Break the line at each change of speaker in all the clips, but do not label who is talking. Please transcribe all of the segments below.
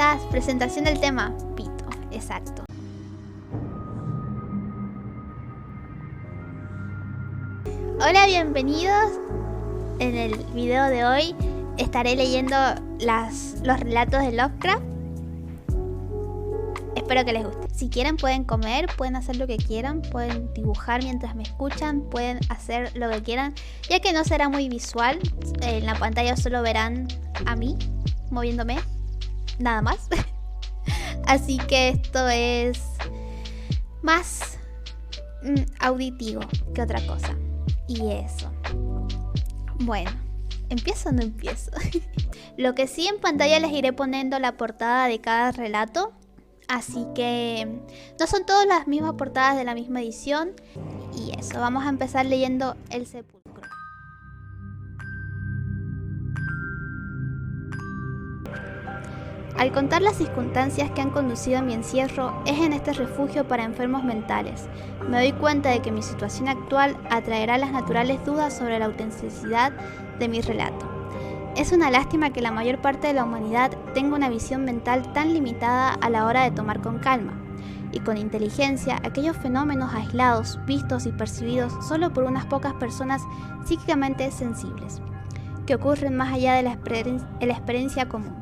estás? Presentación del tema. Pito, exacto. Hola, bienvenidos. En el video de hoy estaré leyendo los relatos de Lovecraft. Espero que les guste. Si quieren pueden comer, pueden hacer lo que quieran, pueden dibujar mientras me escuchan, pueden hacer lo que quieran, ya que no será muy visual. En la pantalla solo verán a mí moviéndome, nada más. Así que esto es más auditivo que otra cosa. Y eso. Bueno, ¿empiezo o no empiezo? Lo que sí, en pantalla les iré poniendo la portada de cada relato. Así que no son todas las mismas portadas de la misma edición. Y eso, vamos a empezar leyendo El Sepulcro. Al contar las circunstancias que han conducido a mi encierro, es en este refugio para enfermos mentales. Me doy cuenta de que mi situación actual atraerá las naturales dudas sobre la autenticidad de mi relato. Es una lástima que la mayor parte de la humanidad tenga una visión mental tan limitada a la hora de tomar con calma y con inteligencia aquellos fenómenos aislados, vistos y percibidos solo por unas pocas personas psíquicamente sensibles, que ocurren más allá de la experiencia común.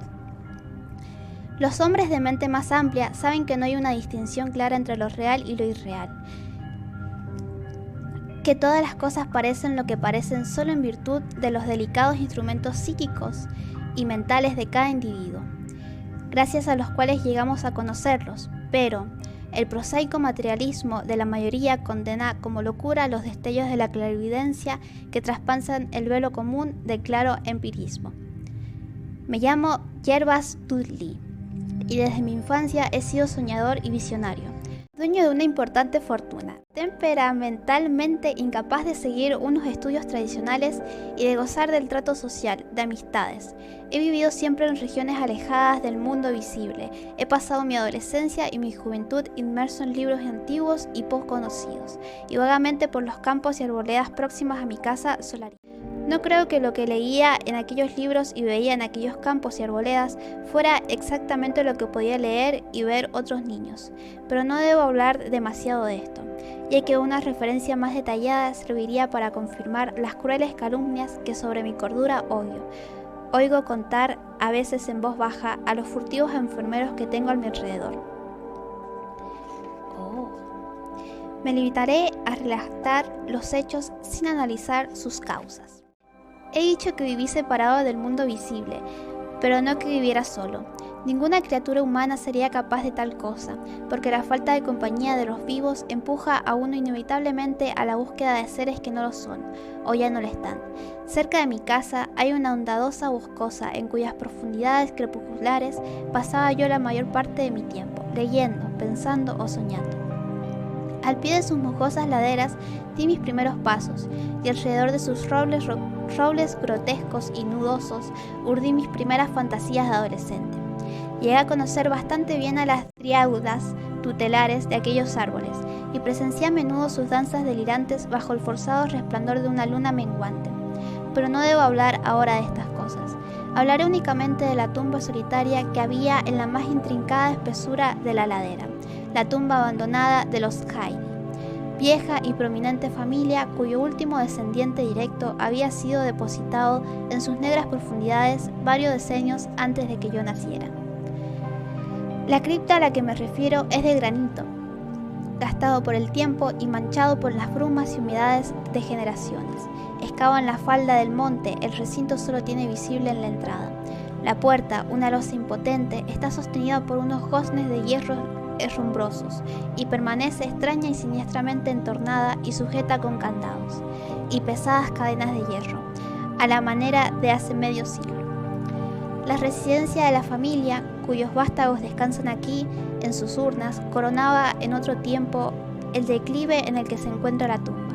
Los hombres de mente más amplia saben que no hay una distinción clara entre lo real y lo irreal, que todas las cosas parecen lo que parecen solo en virtud de los delicados instrumentos psíquicos y mentales de cada individuo, gracias a los cuales llegamos a conocerlos, pero el prosaico materialismo de la mayoría condena como locura los destellos de la clarividencia que traspasan el velo común del claro empirismo. Me llamo Jervas Dudley y desde mi infancia he sido soñador y visionario. Dueño de una importante fortuna, temperamentalmente incapaz de seguir unos estudios tradicionales y de gozar del trato social, de amistades. He vivido siempre en regiones alejadas del mundo visible. He pasado mi adolescencia y mi juventud inmerso en libros antiguos y poco conocidos, y vagamente por los campos y arboledas próximas a mi casa solariega. No creo que lo que leía en aquellos libros y veía en aquellos campos y arboledas fuera exactamente lo que podía leer y ver otros niños, pero no debo hablar demasiado de esto, ya que una referencia más detallada serviría para confirmar las crueles calumnias que sobre mi cordura oigo contar a veces en voz baja a los furtivos enfermeros que tengo a mi alrededor. Me limitaré a relatar los hechos sin analizar sus causas. He dicho que viví separado del mundo visible, pero no que viviera solo. Ninguna criatura humana sería capaz de tal cosa, porque la falta de compañía de los vivos empuja a uno inevitablemente a la búsqueda de seres que no lo son, o ya no lo están. Cerca de mi casa hay una ondadosa boscosa en cuyas profundidades crepusculares pasaba yo la mayor parte de mi tiempo, leyendo, pensando o soñando. Al pie de sus musgosas laderas di mis primeros pasos, y alrededor de sus robles grotescos y nudosos urdí mis primeras fantasías de adolescente. Llegué a conocer bastante bien a las dríadas tutelares de aquellos árboles, y presencié a menudo sus danzas delirantes bajo el forzado resplandor de una luna menguante. Pero no debo hablar ahora de estas cosas. Hablaré únicamente de la tumba solitaria que había en la más intrincada espesura de la ladera, la tumba abandonada de los Hyde, vieja y prominente familia cuyo último descendiente directo había sido depositado en sus negras profundidades varios decenios antes de que yo naciera. La cripta a la que me refiero es de granito, gastado por el tiempo y manchado por las brumas y humedades de generaciones. Excavado en la falda del monte, el recinto solo tiene visible en la entrada. La puerta, una losa impotente, está sostenida por unos goznes de hierro herrumbrosos y permanece extraña y siniestramente entornada y sujeta con candados y pesadas cadenas de hierro, a la manera de hace medio siglo. La residencia de la familia, cuyos vástagos descansan aquí en sus urnas, coronaba en otro tiempo el declive en el que se encuentra la tumba,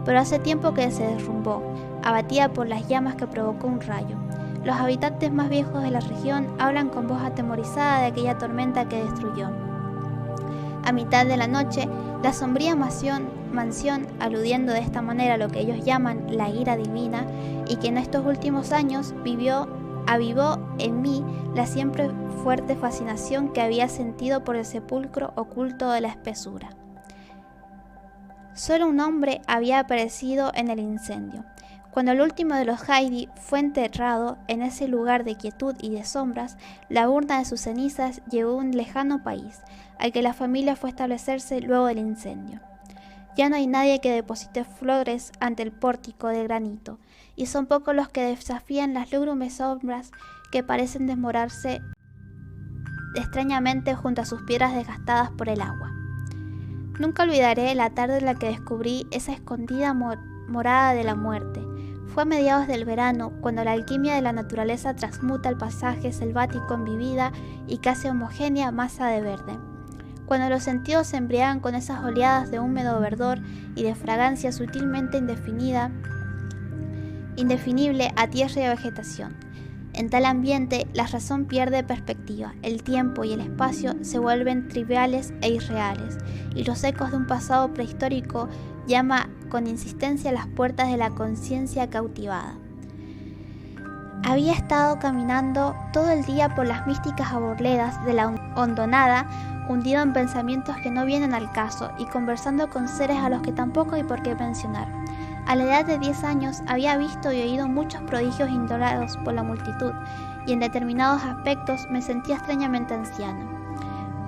pero hace tiempo que se derrumbó, abatida por las llamas que provocó un rayo. Los habitantes más viejos de la región hablan con voz atemorizada de aquella tormenta que destruyó. A mitad de la noche, la sombría mansión, aludiendo de esta manera a lo que ellos llaman la ira divina, y que en estos últimos años vivió avivó en mí la siempre fuerte fascinación que había sentido por el sepulcro oculto de la espesura. Solo un hombre había aparecido en el incendio. Cuando el último de los Heidi fue enterrado en ese lugar de quietud y de sombras, la urna de sus cenizas llegó a un lejano país, al que la familia fue a establecerse luego del incendio. Ya no hay nadie que deposite flores ante el pórtico de granito, y son pocos los que desafían las lúgubres sombras que parecen demorarse extrañamente junto a sus piedras desgastadas por el agua. Nunca olvidaré la tarde en la que descubrí esa escondida morada de la muerte. Fue a mediados del verano, cuando la alquimia de la naturaleza transmuta el paisaje selvático en vivida y casi homogénea masa de verde. Cuando los sentidos se embriagan con esas oleadas de húmedo verdor y de fragancia sutilmente indefinible a tierra y a vegetación. En tal ambiente, la razón pierde perspectiva, el tiempo y el espacio se vuelven triviales e irreales, y los ecos de un pasado prehistórico llama con insistencia a las puertas de la conciencia cautivada. Había estado caminando todo el día por las místicas arboledas de la hondonada, hundido en pensamientos que no vienen al caso y conversando con seres a los que tampoco hay por qué mencionar. A la edad de 10 años había visto y oído muchos prodigios ignorados por la multitud, y en determinados aspectos me sentía extrañamente anciano.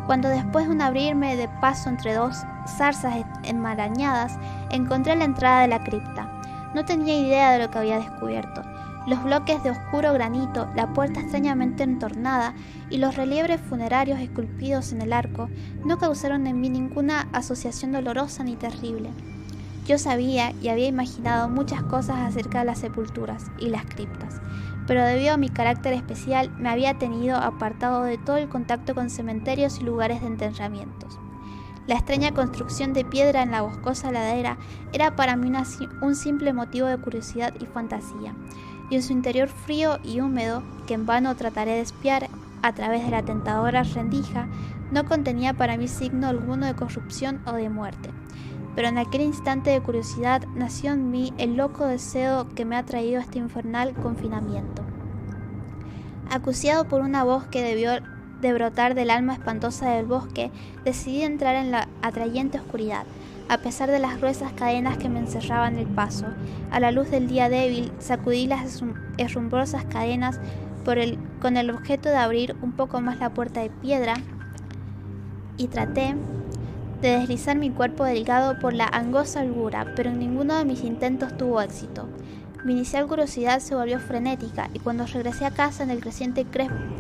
Cuando después de un abrirme de paso entre dos zarzas enmarañadas, encontré la entrada de la cripta. No tenía idea de lo que había descubierto. Los bloques de oscuro granito, la puerta extrañamente entornada y los relieves funerarios esculpidos en el arco no causaron en mí ninguna asociación dolorosa ni terrible. Yo sabía y había imaginado muchas cosas acerca de las sepulturas y las criptas, pero debido a mi carácter especial me había tenido apartado de todo el contacto con cementerios y lugares de enterramientos. La extraña construcción de piedra en la boscosa ladera era para mí un simple motivo de curiosidad y fantasía, y en su interior frío y húmedo, que en vano trataré de espiar a través de la tentadora rendija, no contenía para mí signo alguno de corrupción o de muerte. Pero en aquel instante de curiosidad nació en mí el loco deseo que me ha traído a este infernal confinamiento. Acuciado por una voz que debió de brotar del alma espantosa del bosque, decidí entrar en la atrayente oscuridad, a pesar de las gruesas cadenas que me encerraban el paso. A la luz del día débil, sacudí las herrumbrosas cadenas con el objeto de abrir un poco más la puerta de piedra y traté de deslizar mi cuerpo delgado por la angosta holgura, pero en ninguno de mis intentos tuvo éxito. Mi inicial curiosidad se volvió frenética, y cuando regresé a casa en el creciente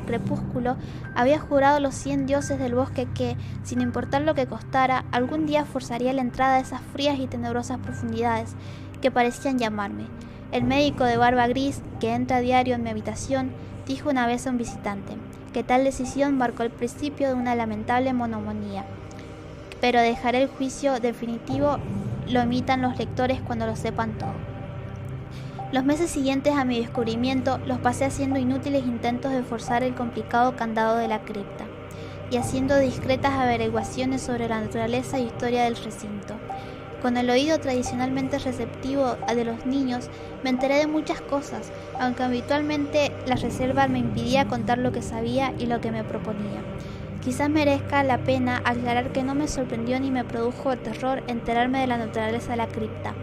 crepúsculo, había jurado a los 100 dioses del bosque que, sin importar lo que costara, algún día forzaría la entrada de esas frías y tenebrosas profundidades que parecían llamarme. El médico de barba gris, que entra a diario en mi habitación, dijo una vez a un visitante que tal decisión marcó el principio de una lamentable monomanía. Pero dejaré el juicio definitivo, lo emitan los lectores cuando lo sepan todo. Los meses siguientes a mi descubrimiento los pasé haciendo inútiles intentos de forzar el complicado candado de la cripta y haciendo discretas averiguaciones sobre la naturaleza y historia del recinto. Con el oído tradicionalmente receptivo de los niños, me enteré de muchas cosas, aunque habitualmente la reserva me impedía contar lo que sabía y lo que me proponía. Quizás merezca la pena aclarar que no me sorprendió ni me produjo terror enterarme de la naturaleza de la cripta.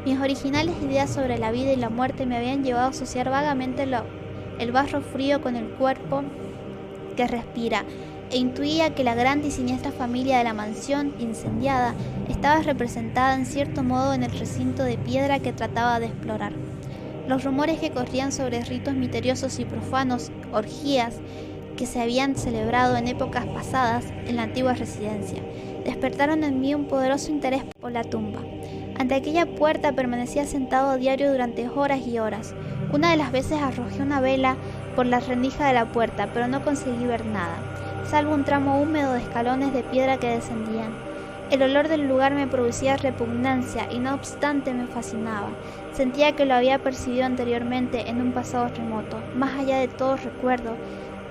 Mis originales ideas sobre la vida y la muerte me habían llevado a asociar vagamente el barro frío con el cuerpo que respira, e intuía que la grande y siniestra familia de la mansión incendiada estaba representada en cierto modo en el recinto de piedra que trataba de explorar. Los rumores que corrían sobre ritos misteriosos y profanos, orgías, que se habían celebrado en épocas pasadas en la antigua residencia, despertaron en mí un poderoso interés por la tumba. Ante aquella puerta permanecía sentado a diario durante horas y horas. Una de las veces arrojé una vela por la rendija de la puerta, pero no conseguí ver nada, salvo un tramo húmedo de escalones de piedra que descendían. El olor del lugar me producía repugnancia y no obstante me fascinaba. Sentía que lo había percibido anteriormente en un pasado remoto, más allá de todo recuerdo,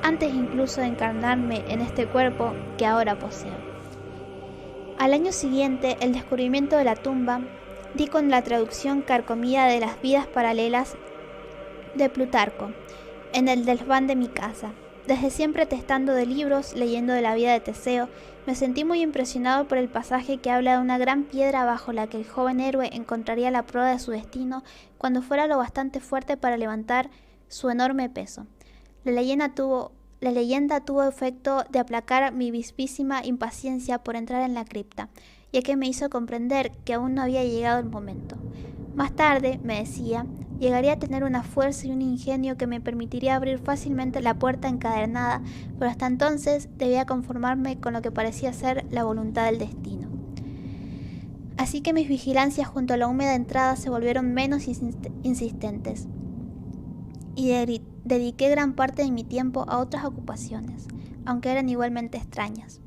antes incluso de encarnarme en este cuerpo que ahora poseo. Al año siguiente, el descubrimiento de la tumba, di con la traducción carcomida de las vidas paralelas de Plutarco, en el desván de mi casa. Desde siempre testando de libros, leyendo de la vida de Teseo, me sentí muy impresionado por el pasaje que habla de una gran piedra bajo la que el joven héroe encontraría la prueba de su destino cuando fuera lo bastante fuerte para levantar su enorme peso. La leyenda tuvo efecto de aplacar mi vivísima impaciencia por entrar en la cripta, ya que me hizo comprender que aún no había llegado el momento. Más tarde, me decía, llegaría a tener una fuerza y un ingenio que me permitiría abrir fácilmente la puerta encadenada, pero hasta entonces debía conformarme con lo que parecía ser la voluntad del destino. Así que mis vigilancias junto a la húmeda entrada se volvieron menos insistentes, y dediqué gran parte de mi tiempo a otras ocupaciones, aunque eran igualmente extrañas.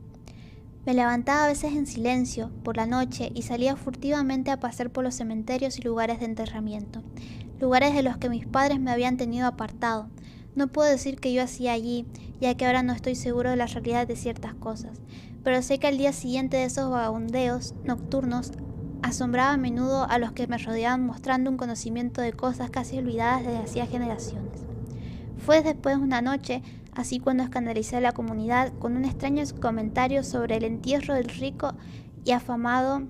Me levantaba a veces en silencio por la noche y salía furtivamente a pasear por los cementerios y lugares de enterramiento, lugares de los que mis padres me habían tenido apartado. No puedo decir que yo hacía allí, ya que ahora no estoy seguro de la realidad de ciertas cosas, pero sé que al día siguiente de esos vagabundeos nocturnos asombraba a menudo a los que me rodeaban, mostrando un conocimiento de cosas casi olvidadas desde hacía generaciones. Fue después de una noche así cuando escandalicé a la comunidad con un extraño comentario sobre el entierro del rico y afamado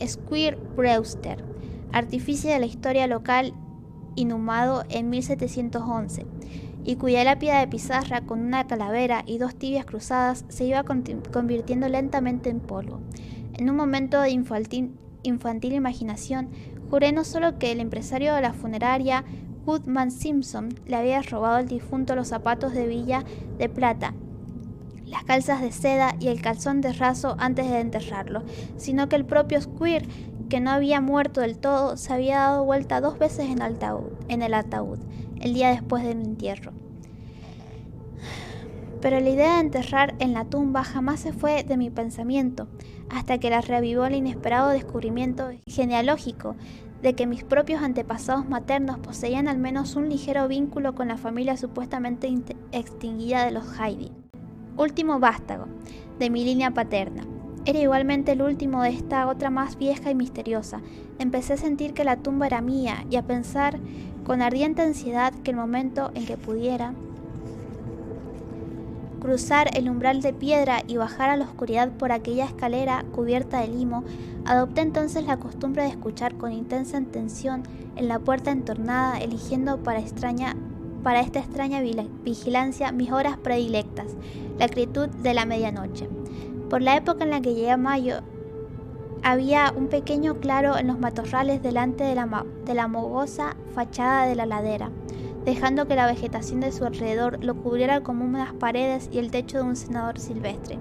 Squire Brewster, artífice de la historia local inhumado en 1711, y cuya lápida de pizarra con una calavera y dos tibias cruzadas se iba convirtiendo lentamente en polvo. En un momento de infantil imaginación, juré no solo que el empresario de la funeraria Woodman Simpson le había robado al difunto los zapatos de villa de plata, las calzas de seda y el calzón de raso antes de enterrarlo, sino que el propio Squire, que no había muerto del todo, se había dado vuelta 2 veces en el ataúd, el día después del entierro. Pero la idea de enterrar en la tumba jamás se fue de mi pensamiento, hasta que la reavivó el inesperado descubrimiento genealógico de que mis propios antepasados maternos poseían al menos un ligero vínculo con la familia supuestamente extinguida de los Hyde, último vástago de mi línea paterna. Era igualmente el último de esta otra más vieja y misteriosa. Empecé a sentir que la tumba era mía y a pensar con ardiente ansiedad que el momento en que pudiera cruzar el umbral de piedra y bajar a la oscuridad por aquella escalera cubierta de limo, adopté entonces la costumbre de escuchar con intensa atención en la puerta entornada, eligiendo para esta extraña vigilancia mis horas predilectas, la quietud de la medianoche. Por la época en la que llegué a Mayo, había un pequeño claro en los matorrales delante de la mogosa fachada de la ladera, dejando que la vegetación de su alrededor lo cubriera como unas paredes y el techo de un cenador silvestre.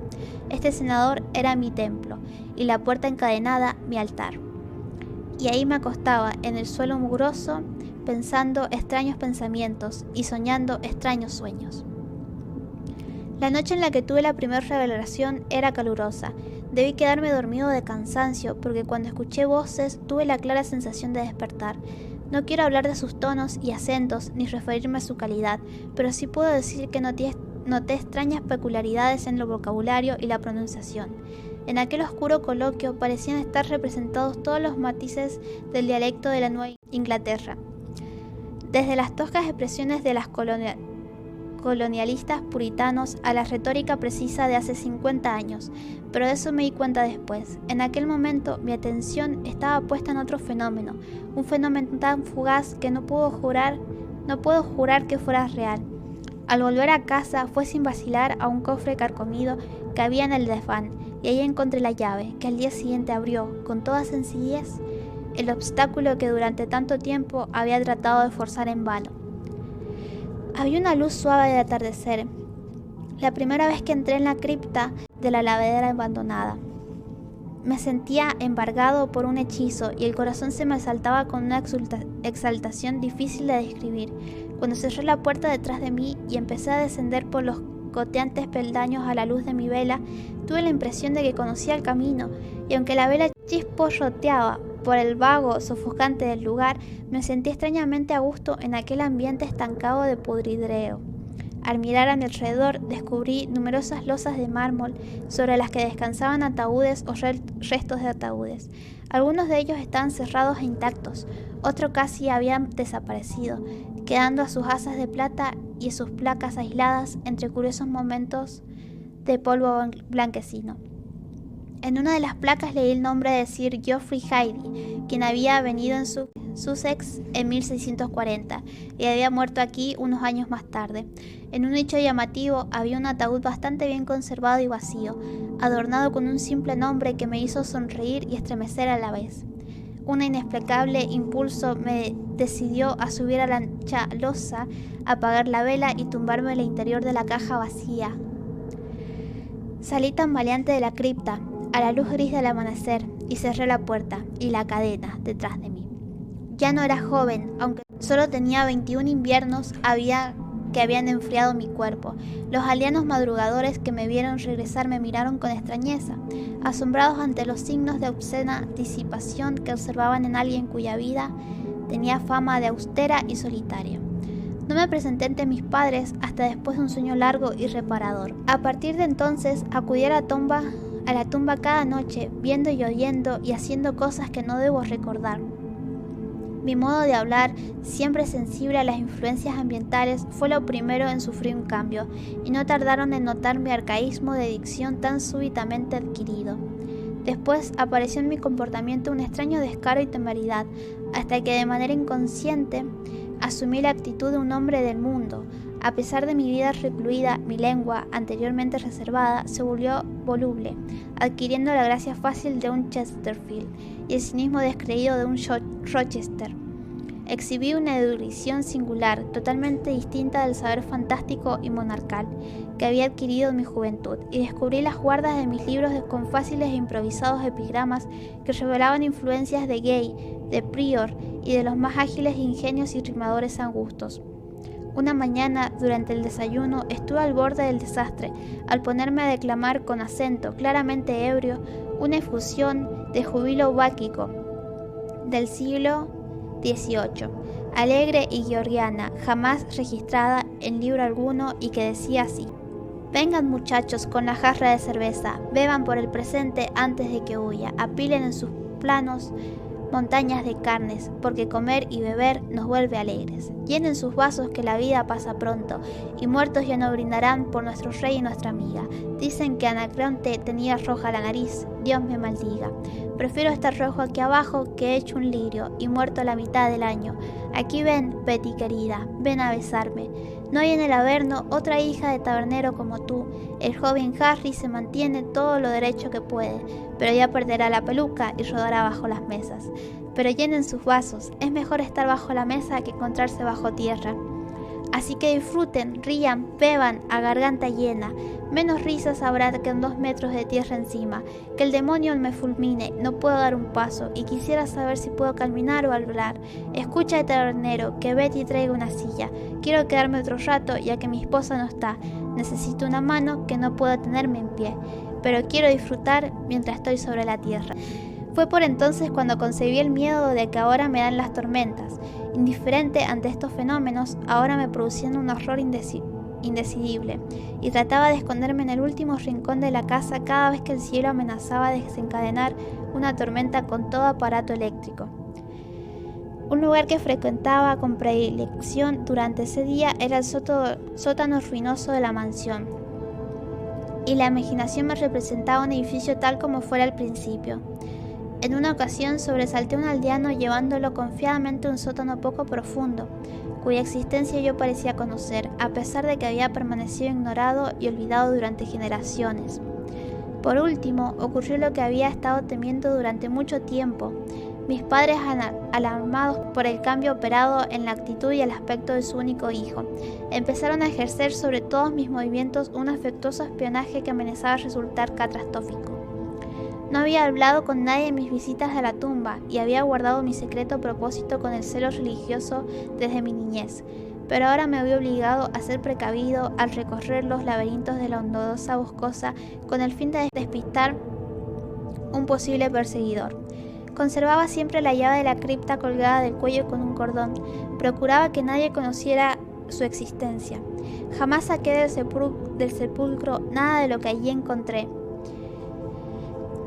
Este cenador era mi templo, y la puerta encadenada mi altar. Y ahí me acostaba, en el suelo mugroso, pensando extraños pensamientos y soñando extraños sueños. La noche en la que tuve la primera revelación era calurosa. Debí quedarme dormido de cansancio, porque cuando escuché voces tuve la clara sensación de despertar. No quiero hablar de sus tonos y acentos, ni referirme a su calidad, pero sí puedo decir que noté extrañas peculiaridades en el vocabulario y la pronunciación. En aquel oscuro coloquio parecían estar representados todos los matices del dialecto de la Nueva Inglaterra, desde las toscas expresiones de las colonialistas puritanos a la retórica precisa de hace 50 años, pero de eso me di cuenta después. En aquel momento mi atención estaba puesta en otro fenómeno, un fenómeno tan fugaz que no puedo jurar que fuera real. Al volver a casa fue sin vacilar a un cofre carcomido que había en el desván, y ahí encontré la llave, que al día siguiente abrió, con toda sencillez, el obstáculo que durante tanto tiempo había tratado de forzar en vano. Había una luz suave de atardecer, la primera vez que entré en la cripta de la ladera abandonada. Me sentía embargado por un hechizo y el corazón se me saltaba con una exaltación difícil de describir. Cuando cerré la puerta detrás de mí y empecé a descender por los goteantes peldaños a la luz de mi vela, tuve la impresión de que conocía el camino, y aunque la vela chisporroteaba por el vago sofocante del lugar, me sentí extrañamente a gusto en aquel ambiente estancado de pudridero. Al mirar a mi alrededor, descubrí numerosas losas de mármol sobre las que descansaban ataúdes o restos de ataúdes. Algunos de ellos estaban cerrados e intactos, otros casi habían desaparecido. quedando a sus asas de plata y sus placas aisladas entre curiosos momentos de polvo blanquecino. En una de las placas leí el nombre de Sir Geoffrey Hyde, quien había venido en Sussex en 1640 y había muerto aquí unos años más tarde. En un nicho llamativo había un ataúd bastante bien conservado y vacío, adornado con un simple nombre que me hizo sonreír y estremecer a la vez. Un inexplicable impulso me decidió a subir a la ancha losa, apagar la vela y tumbarme en el interior de la caja vacía. Salí tambaleante de la cripta, a la luz gris del amanecer, y cerré la puerta y la cadena detrás de mí. Ya no era joven, aunque solo tenía 21 inviernos que habían enfriado mi cuerpo. Los aldeanos madrugadores que me vieron regresar me miraron con extrañeza, asombrados ante los signos de obscena disipación que observaban en alguien cuya vida tenía fama de austera y solitaria. No me presenté ante mis padres hasta después de un sueño largo y reparador. A partir de entonces acudí a la tumba cada noche, viendo y oyendo y haciendo cosas que no debo recordar. Mi modo de hablar, siempre sensible a las influencias ambientales, fue lo primero en sufrir un cambio, y no tardaron en notar mi arcaísmo de dicción tan súbitamente adquirido. Después apareció en mi comportamiento un extraño descaro y temeridad, hasta que de manera inconsciente asumí la actitud de un hombre del mundo. A pesar de mi vida recluida, mi lengua, anteriormente reservada, se volvió voluble, adquiriendo la gracia fácil de un Chesterfield y el cinismo descreído de un Rochester. Exhibí una erudición singular, totalmente distinta del saber fantástico y monarcal que había adquirido en mi juventud, y descubrí las guardas de mis libros con fáciles e improvisados epigramas que revelaban influencias de Gay, de Prior y de los más ágiles ingenios y rimadores angustos. Una mañana, durante el desayuno, estuve al borde del desastre, al ponerme a declamar con acento claramente ebrio una efusión de júbilo báquico del siglo XVIII, alegre y georgiana, jamás registrada en libro alguno, y que decía así: «Vengan muchachos con la jarra de cerveza, beban por el presente antes de que huya, apilen en sus planos montañas de carnes, porque comer y beber nos vuelve alegres. Llenen sus vasos que la vida pasa pronto, y muertos ya no brindarán por nuestro rey y nuestra amiga. Dicen que Anacreonte tenía roja la nariz, Dios me maldiga. Prefiero estar rojo aquí abajo que hecho un lirio y muerto a la mitad del año. Aquí ven, Betty querida, ven a besarme. No hay en el Averno otra hija de tabernero como tú. El joven Harry se mantiene todo lo derecho que puede, pero ya perderá la peluca y rodará bajo las mesas. Pero llenen sus vasos, es mejor estar bajo la mesa que encontrarse bajo tierra. Así que disfruten, rían, beban a garganta llena. Menos risas habrá que en 2 metros de tierra encima. Que el demonio me fulmine, no puedo dar un paso, y quisiera saber si puedo caminar o hablar. Escucha, tabernero, que Betty traiga una silla. Quiero quedarme otro rato, ya que mi esposa no está. Necesito una mano que no puedo tenerme en pie, pero quiero disfrutar mientras estoy sobre la tierra». Fue por entonces cuando concebí el miedo de que ahora me dan las tormentas. Indiferente ante estos fenómenos, ahora me producían un horror indecidible, y trataba de esconderme en el último rincón de la casa cada vez que el cielo amenazaba de desencadenar una tormenta con todo aparato eléctrico. Un lugar que frecuentaba con predilección durante ese día era el sótano ruinoso de la mansión, y la imaginación me representaba un edificio tal como fuera al principio. En una ocasión sobresalté a un aldeano llevándolo confiadamente a un sótano poco profundo, cuya existencia yo parecía conocer, a pesar de que había permanecido ignorado y olvidado durante generaciones. Por último, ocurrió lo que había estado temiendo durante mucho tiempo. Mis padres, alarmados por el cambio operado en la actitud y el aspecto de su único hijo, empezaron a ejercer sobre todos mis movimientos un afectuoso espionaje que amenazaba resultar catastrófico. No había hablado con nadie en mis visitas a la tumba y había guardado mi secreto propósito con el celo religioso desde mi niñez, pero ahora me había obligado a ser precavido al recorrer los laberintos de la hondosa boscosa con el fin de despistar un posible perseguidor. Conservaba siempre la llave de la cripta colgada del cuello con un cordón. Procuraba que nadie conociera su existencia. Jamás saqué del sepulcro nada de lo que allí encontré.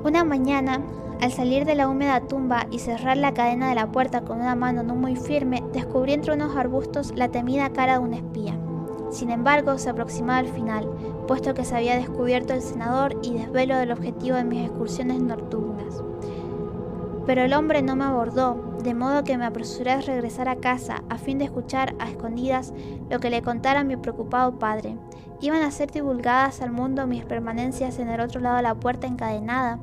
Una mañana, Al salir de la húmeda tumba y cerrar la cadena de la puerta con una mano no muy firme, descubrí entre unos arbustos la temida cara de un espía. Sin embargo, se aproximaba al final, puesto que se había descubierto el senador y desvelo del objetivo de mis excursiones nocturnas. Pero el hombre no me abordó, de modo que me apresuré a regresar a casa a fin de escuchar a escondidas lo que le contara mi preocupado padre. ¿Iban a ser divulgadas al mundo mis permanencias en el otro lado de la puerta encadenada?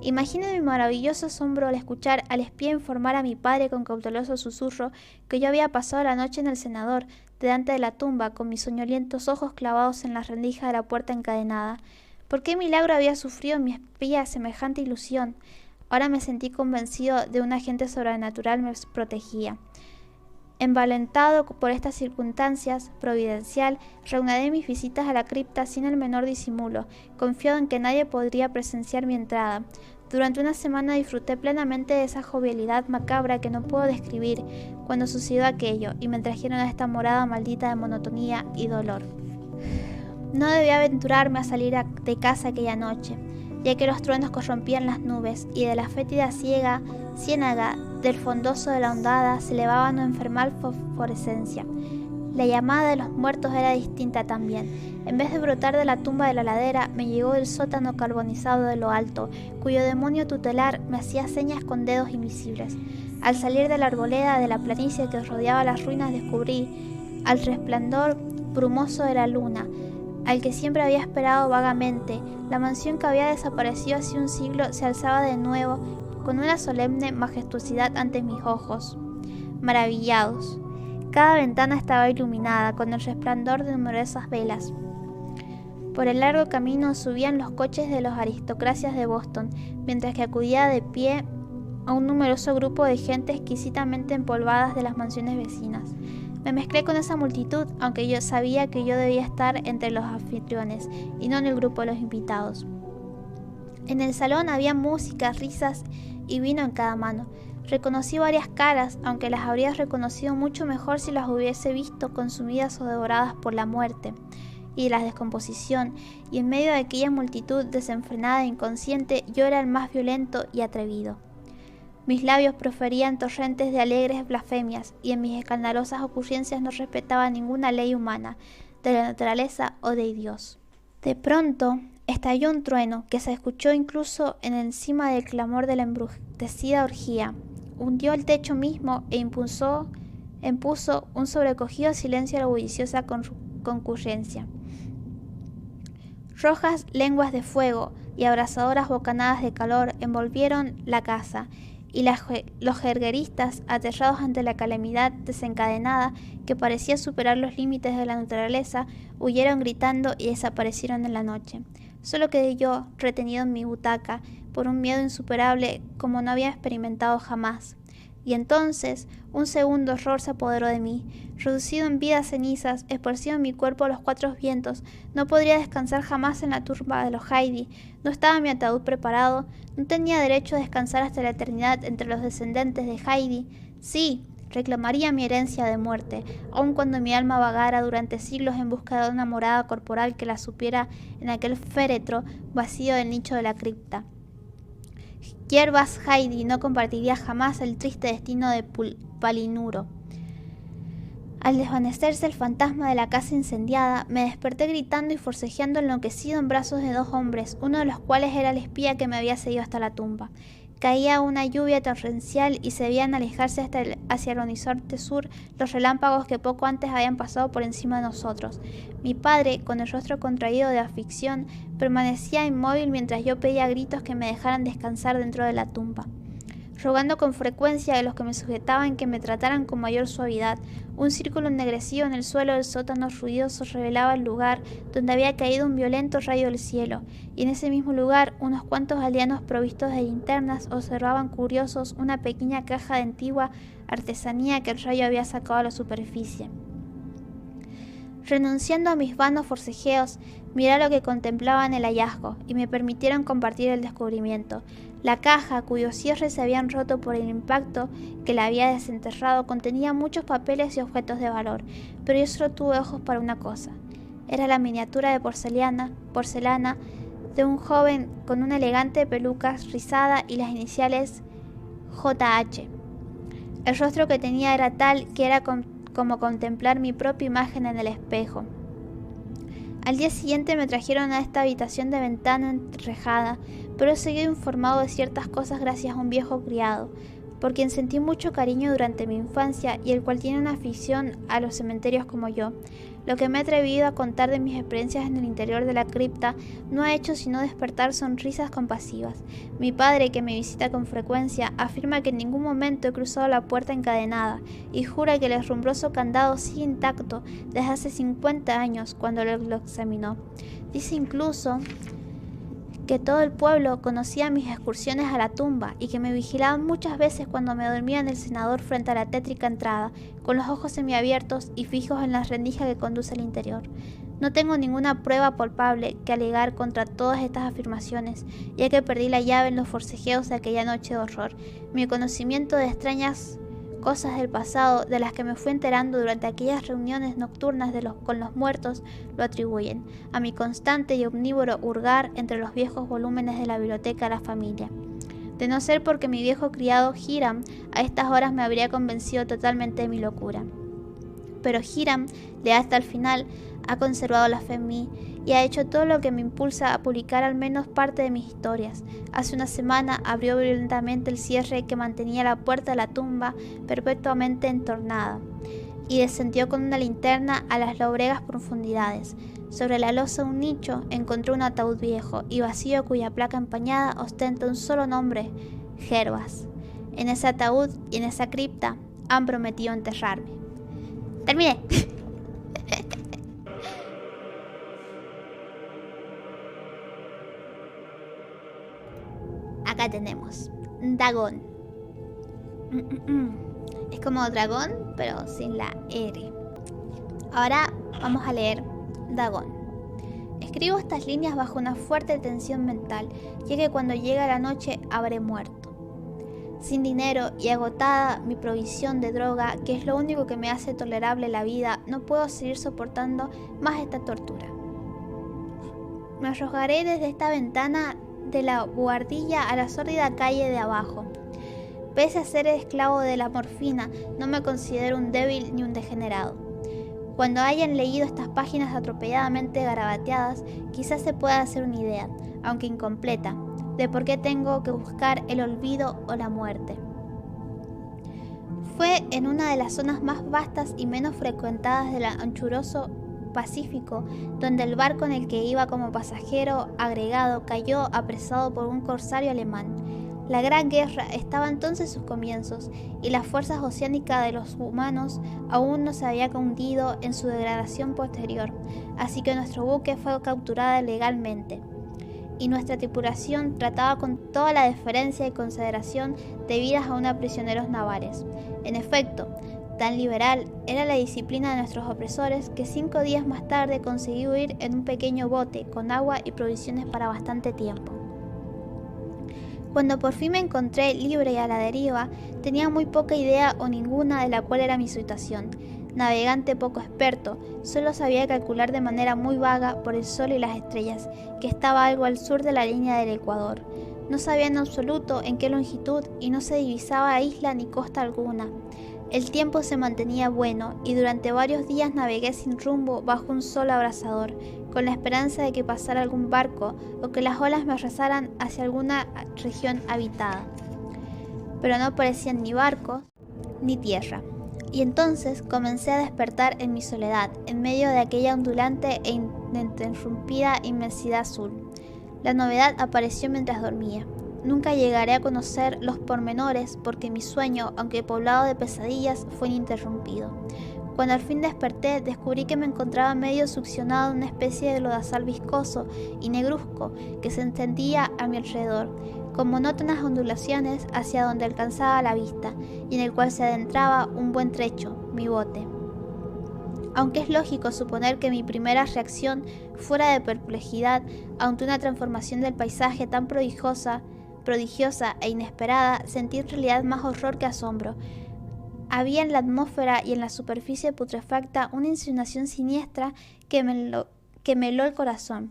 Imagine mi maravilloso asombro al escuchar al espía informar a mi padre con cauteloso susurro que yo había pasado la noche en el cenador, delante de la tumba, con mis soñolientos ojos clavados en la rendija de la puerta encadenada. ¿Por qué milagro había sufrido mi espía semejante ilusión? Ahora me sentí convencido de un agente sobrenatural me protegía. Envalentado por estas circunstancias, providencial, reanudé mis visitas a la cripta sin el menor disimulo, confiado en que nadie podría presenciar mi entrada. Durante una semana disfruté plenamente de esa jovialidad macabra que no puedo describir cuando sucedió aquello y me trajeron a esta morada maldita de monotonía y dolor. No debía aventurarme a salir de casa aquella noche, ya que los truenos corrompían las nubes y de la fétida ciénaga del fondoso de la hondada se elevaba una enfermal fosforescencia. La llamada de los muertos era distinta también. En vez de brotar de la tumba de la ladera, me llegó del sótano carbonizado de lo alto, cuyo demonio tutelar me hacía señas con dedos invisibles. Al salir de la arboleda de la planicie que rodeaba las ruinas descubrí, al resplandor brumoso de la luna, al que siempre había esperado vagamente, la mansión que había desaparecido hace un siglo se alzaba de nuevo con una solemne majestuosidad ante mis ojos, maravillados. Cada ventana estaba iluminada con el resplandor de numerosas velas. Por el largo camino subían los coches de los aristocracias de Boston, mientras que acudía de pie a un numeroso grupo de gente exquisitamente empolvadas de las mansiones vecinas. Me mezclé con esa multitud, aunque yo sabía que yo debía estar entre los anfitriones y no en el grupo de los invitados. En el salón había música, risas y vino en cada mano. Reconocí varias caras, aunque las habría reconocido mucho mejor si las hubiese visto consumidas o devoradas por la muerte y la descomposición, y en medio de aquella multitud desenfrenada e inconsciente yo era el más violento y atrevido. Mis labios proferían torrentes de alegres blasfemias, y en mis escandalosas ocurrencias no respetaba ninguna ley humana, de la naturaleza o de Dios. De pronto estalló un trueno que se escuchó incluso encima del clamor de la embrutecida orgía. Hundió el techo mismo e impuso un sobrecogido silencio a la bulliciosa concurrencia. Rojas lenguas de fuego y abrasadoras bocanadas de calor envolvieron la casa, y los jergueristas, aterrados ante la calamidad desencadenada que parecía superar los límites de la naturaleza, huyeron gritando y desaparecieron en la noche. Solo quedé yo, retenido en mi butaca, por un miedo insuperable como no había experimentado jamás. Y entonces un segundo horror se apoderó de mí. Reducido en vidas cenizas, esparcido en mi cuerpo a los cuatro vientos, no podría descansar jamás en la tumba de los Heidi. No estaba mi ataúd preparado, no tenía derecho a descansar hasta la eternidad entre los descendientes de Heidi. Sí, reclamaría mi herencia de muerte, aun cuando mi alma vagara durante siglos en busca de una morada corporal que la supiera en aquel féretro vacío del nicho de la cripta. Yerbas Heidi no compartiría jamás el triste destino de Palinuro. Al desvanecerse el fantasma de la casa incendiada, me desperté gritando y forcejeando enloquecido en brazos de dos hombres, uno de los cuales era el espía que me había seguido hasta la tumba. Caía una lluvia torrencial y se veían alejarse hacia el horizonte sur los relámpagos que poco antes habían pasado por encima de nosotros. Mi padre, con el rostro contraído de aflicción, permanecía inmóvil mientras yo pedía a gritos que me dejaran descansar dentro de la tumba, rogando con frecuencia a los que me sujetaban que me trataran con mayor suavidad. Un círculo ennegrecido en el suelo del sótano ruidoso revelaba el lugar donde había caído un violento rayo del cielo, y en ese mismo lugar unos cuantos aldeanos provistos de linternas observaban curiosos una pequeña caja de antigua artesanía que el rayo había sacado a la superficie. Renunciando a mis vanos forcejeos, miré lo que contemplaba en el hallazgo, y me permitieron compartir el descubrimiento. La caja, cuyos cierres se habían roto por el impacto que la había desenterrado, contenía muchos papeles y objetos de valor, pero yo solo tuve ojos para una cosa. Era la miniatura de porcelana de un joven con una elegante peluca rizada y las iniciales JH. El rostro que tenía era tal que era como contemplar mi propia imagen en el espejo. Al día siguiente me trajeron a esta habitación de ventana enrejada, pero he seguido informado de ciertas cosas gracias a un viejo criado, por quien sentí mucho cariño durante mi infancia y el cual tiene una afición a los cementerios como yo. Lo que me he atrevido a contar de mis experiencias en el interior de la cripta no ha hecho sino despertar sonrisas compasivas. Mi padre, que me visita con frecuencia, afirma que en ningún momento he cruzado la puerta encadenada y jura que el herrumbroso candado sigue intacto desde hace 50 años cuando lo examinó. Dice incluso que todo el pueblo conocía mis excursiones a la tumba y que me vigilaban muchas veces cuando me dormía en el cenador frente a la tétrica entrada, con los ojos semiabiertos y fijos en la rendija que conduce al interior. No tengo ninguna prueba palpable que alegar contra todas estas afirmaciones, ya que perdí la llave en los forcejeos de aquella noche de horror. Mi conocimiento de extrañas cosas del pasado, de las que me fui enterando durante aquellas reuniones nocturnas con los muertos, lo atribuyen a mi constante y omnívoro hurgar entre los viejos volúmenes de la biblioteca de la familia. De no ser porque mi viejo criado Hiram a estas horas me habría convencido totalmente de mi locura. Pero Hiram, leal hasta el final, ha conservado la fe en mí y ha hecho todo lo que me impulsa a publicar al menos parte de mis historias. Hace una semana abrió violentamente el cierre que mantenía la puerta de la tumba perpetuamente entornada y descendió con una linterna a las lobregas profundidades. Sobre la losa de un nicho encontró un ataúd viejo y vacío cuya placa empañada ostenta un solo nombre: Gervas. En ese ataúd y en esa cripta han prometido enterrarme. ¡Terminé! Acá tenemos Dagon. Es como dragón, pero sin la R. Ahora vamos a leer Dagon. Escribo estas líneas bajo una fuerte tensión mental, ya que cuando llega la noche habré muerto. Sin dinero y agotada mi provisión de droga, que es lo único que me hace tolerable la vida, no puedo seguir soportando más esta tortura. Me arrojaré desde esta ventana de la buhardilla a la sórdida calle de abajo. Pese a ser esclavo de la morfina, no me considero un débil ni un degenerado. Cuando hayan leído estas páginas atropelladamente garabateadas, quizás se pueda hacer una idea, aunque incompleta, de por qué tengo que buscar el olvido o la muerte. Fue en una de las zonas más vastas y menos frecuentadas del anchuroso Pacífico, donde el barco en el que iba como pasajero agregado cayó apresado por un corsario alemán. La Gran Guerra estaba entonces en sus comienzos, y las fuerzas oceánicas de los humanos aún no se habían hundido en su degradación posterior, así que nuestro buque fue capturado legalmente, y nuestra tripulación trataba con toda la deferencia y consideración debidas a unos prisioneros navales. En efecto, tan liberal era la disciplina de nuestros opresores que 5 días más tarde conseguí huir en un pequeño bote con agua y provisiones para bastante tiempo. Cuando por fin me encontré libre y a la deriva, tenía muy poca idea o ninguna de la cual era mi situación. Navegante poco experto, solo sabía calcular de manera muy vaga por el sol y las estrellas, que estaba algo al sur de la línea del Ecuador. No sabía en absoluto en qué longitud y no se divisaba isla ni costa alguna. El tiempo se mantenía bueno y durante varios días navegué sin rumbo bajo un sol abrasador, con la esperanza de que pasara algún barco o que las olas me arrasaran hacia alguna región habitada. Pero no parecían ni barcos ni tierra. Y entonces comencé a despertar en mi soledad, en medio de aquella ondulante e ininterrumpida inmensidad azul. La novedad apareció mientras dormía. Nunca llegaré a conocer los pormenores porque mi sueño, aunque poblado de pesadillas, fue ininterrumpido. Cuando al fin desperté, descubrí que me encontraba medio succionado en una especie de lodazal viscoso y negruzco que se extendía a mi alrededor, con monótonas ondulaciones hacia donde alcanzaba la vista, y en el cual se adentraba un buen trecho, mi bote. Aunque es lógico suponer que mi primera reacción fuera de perplejidad ante una transformación del paisaje tan prodigiosa e inesperada, sentí en realidad más horror que asombro. Había en la atmósfera y en la superficie putrefacta una insinuación siniestra que me heló el corazón.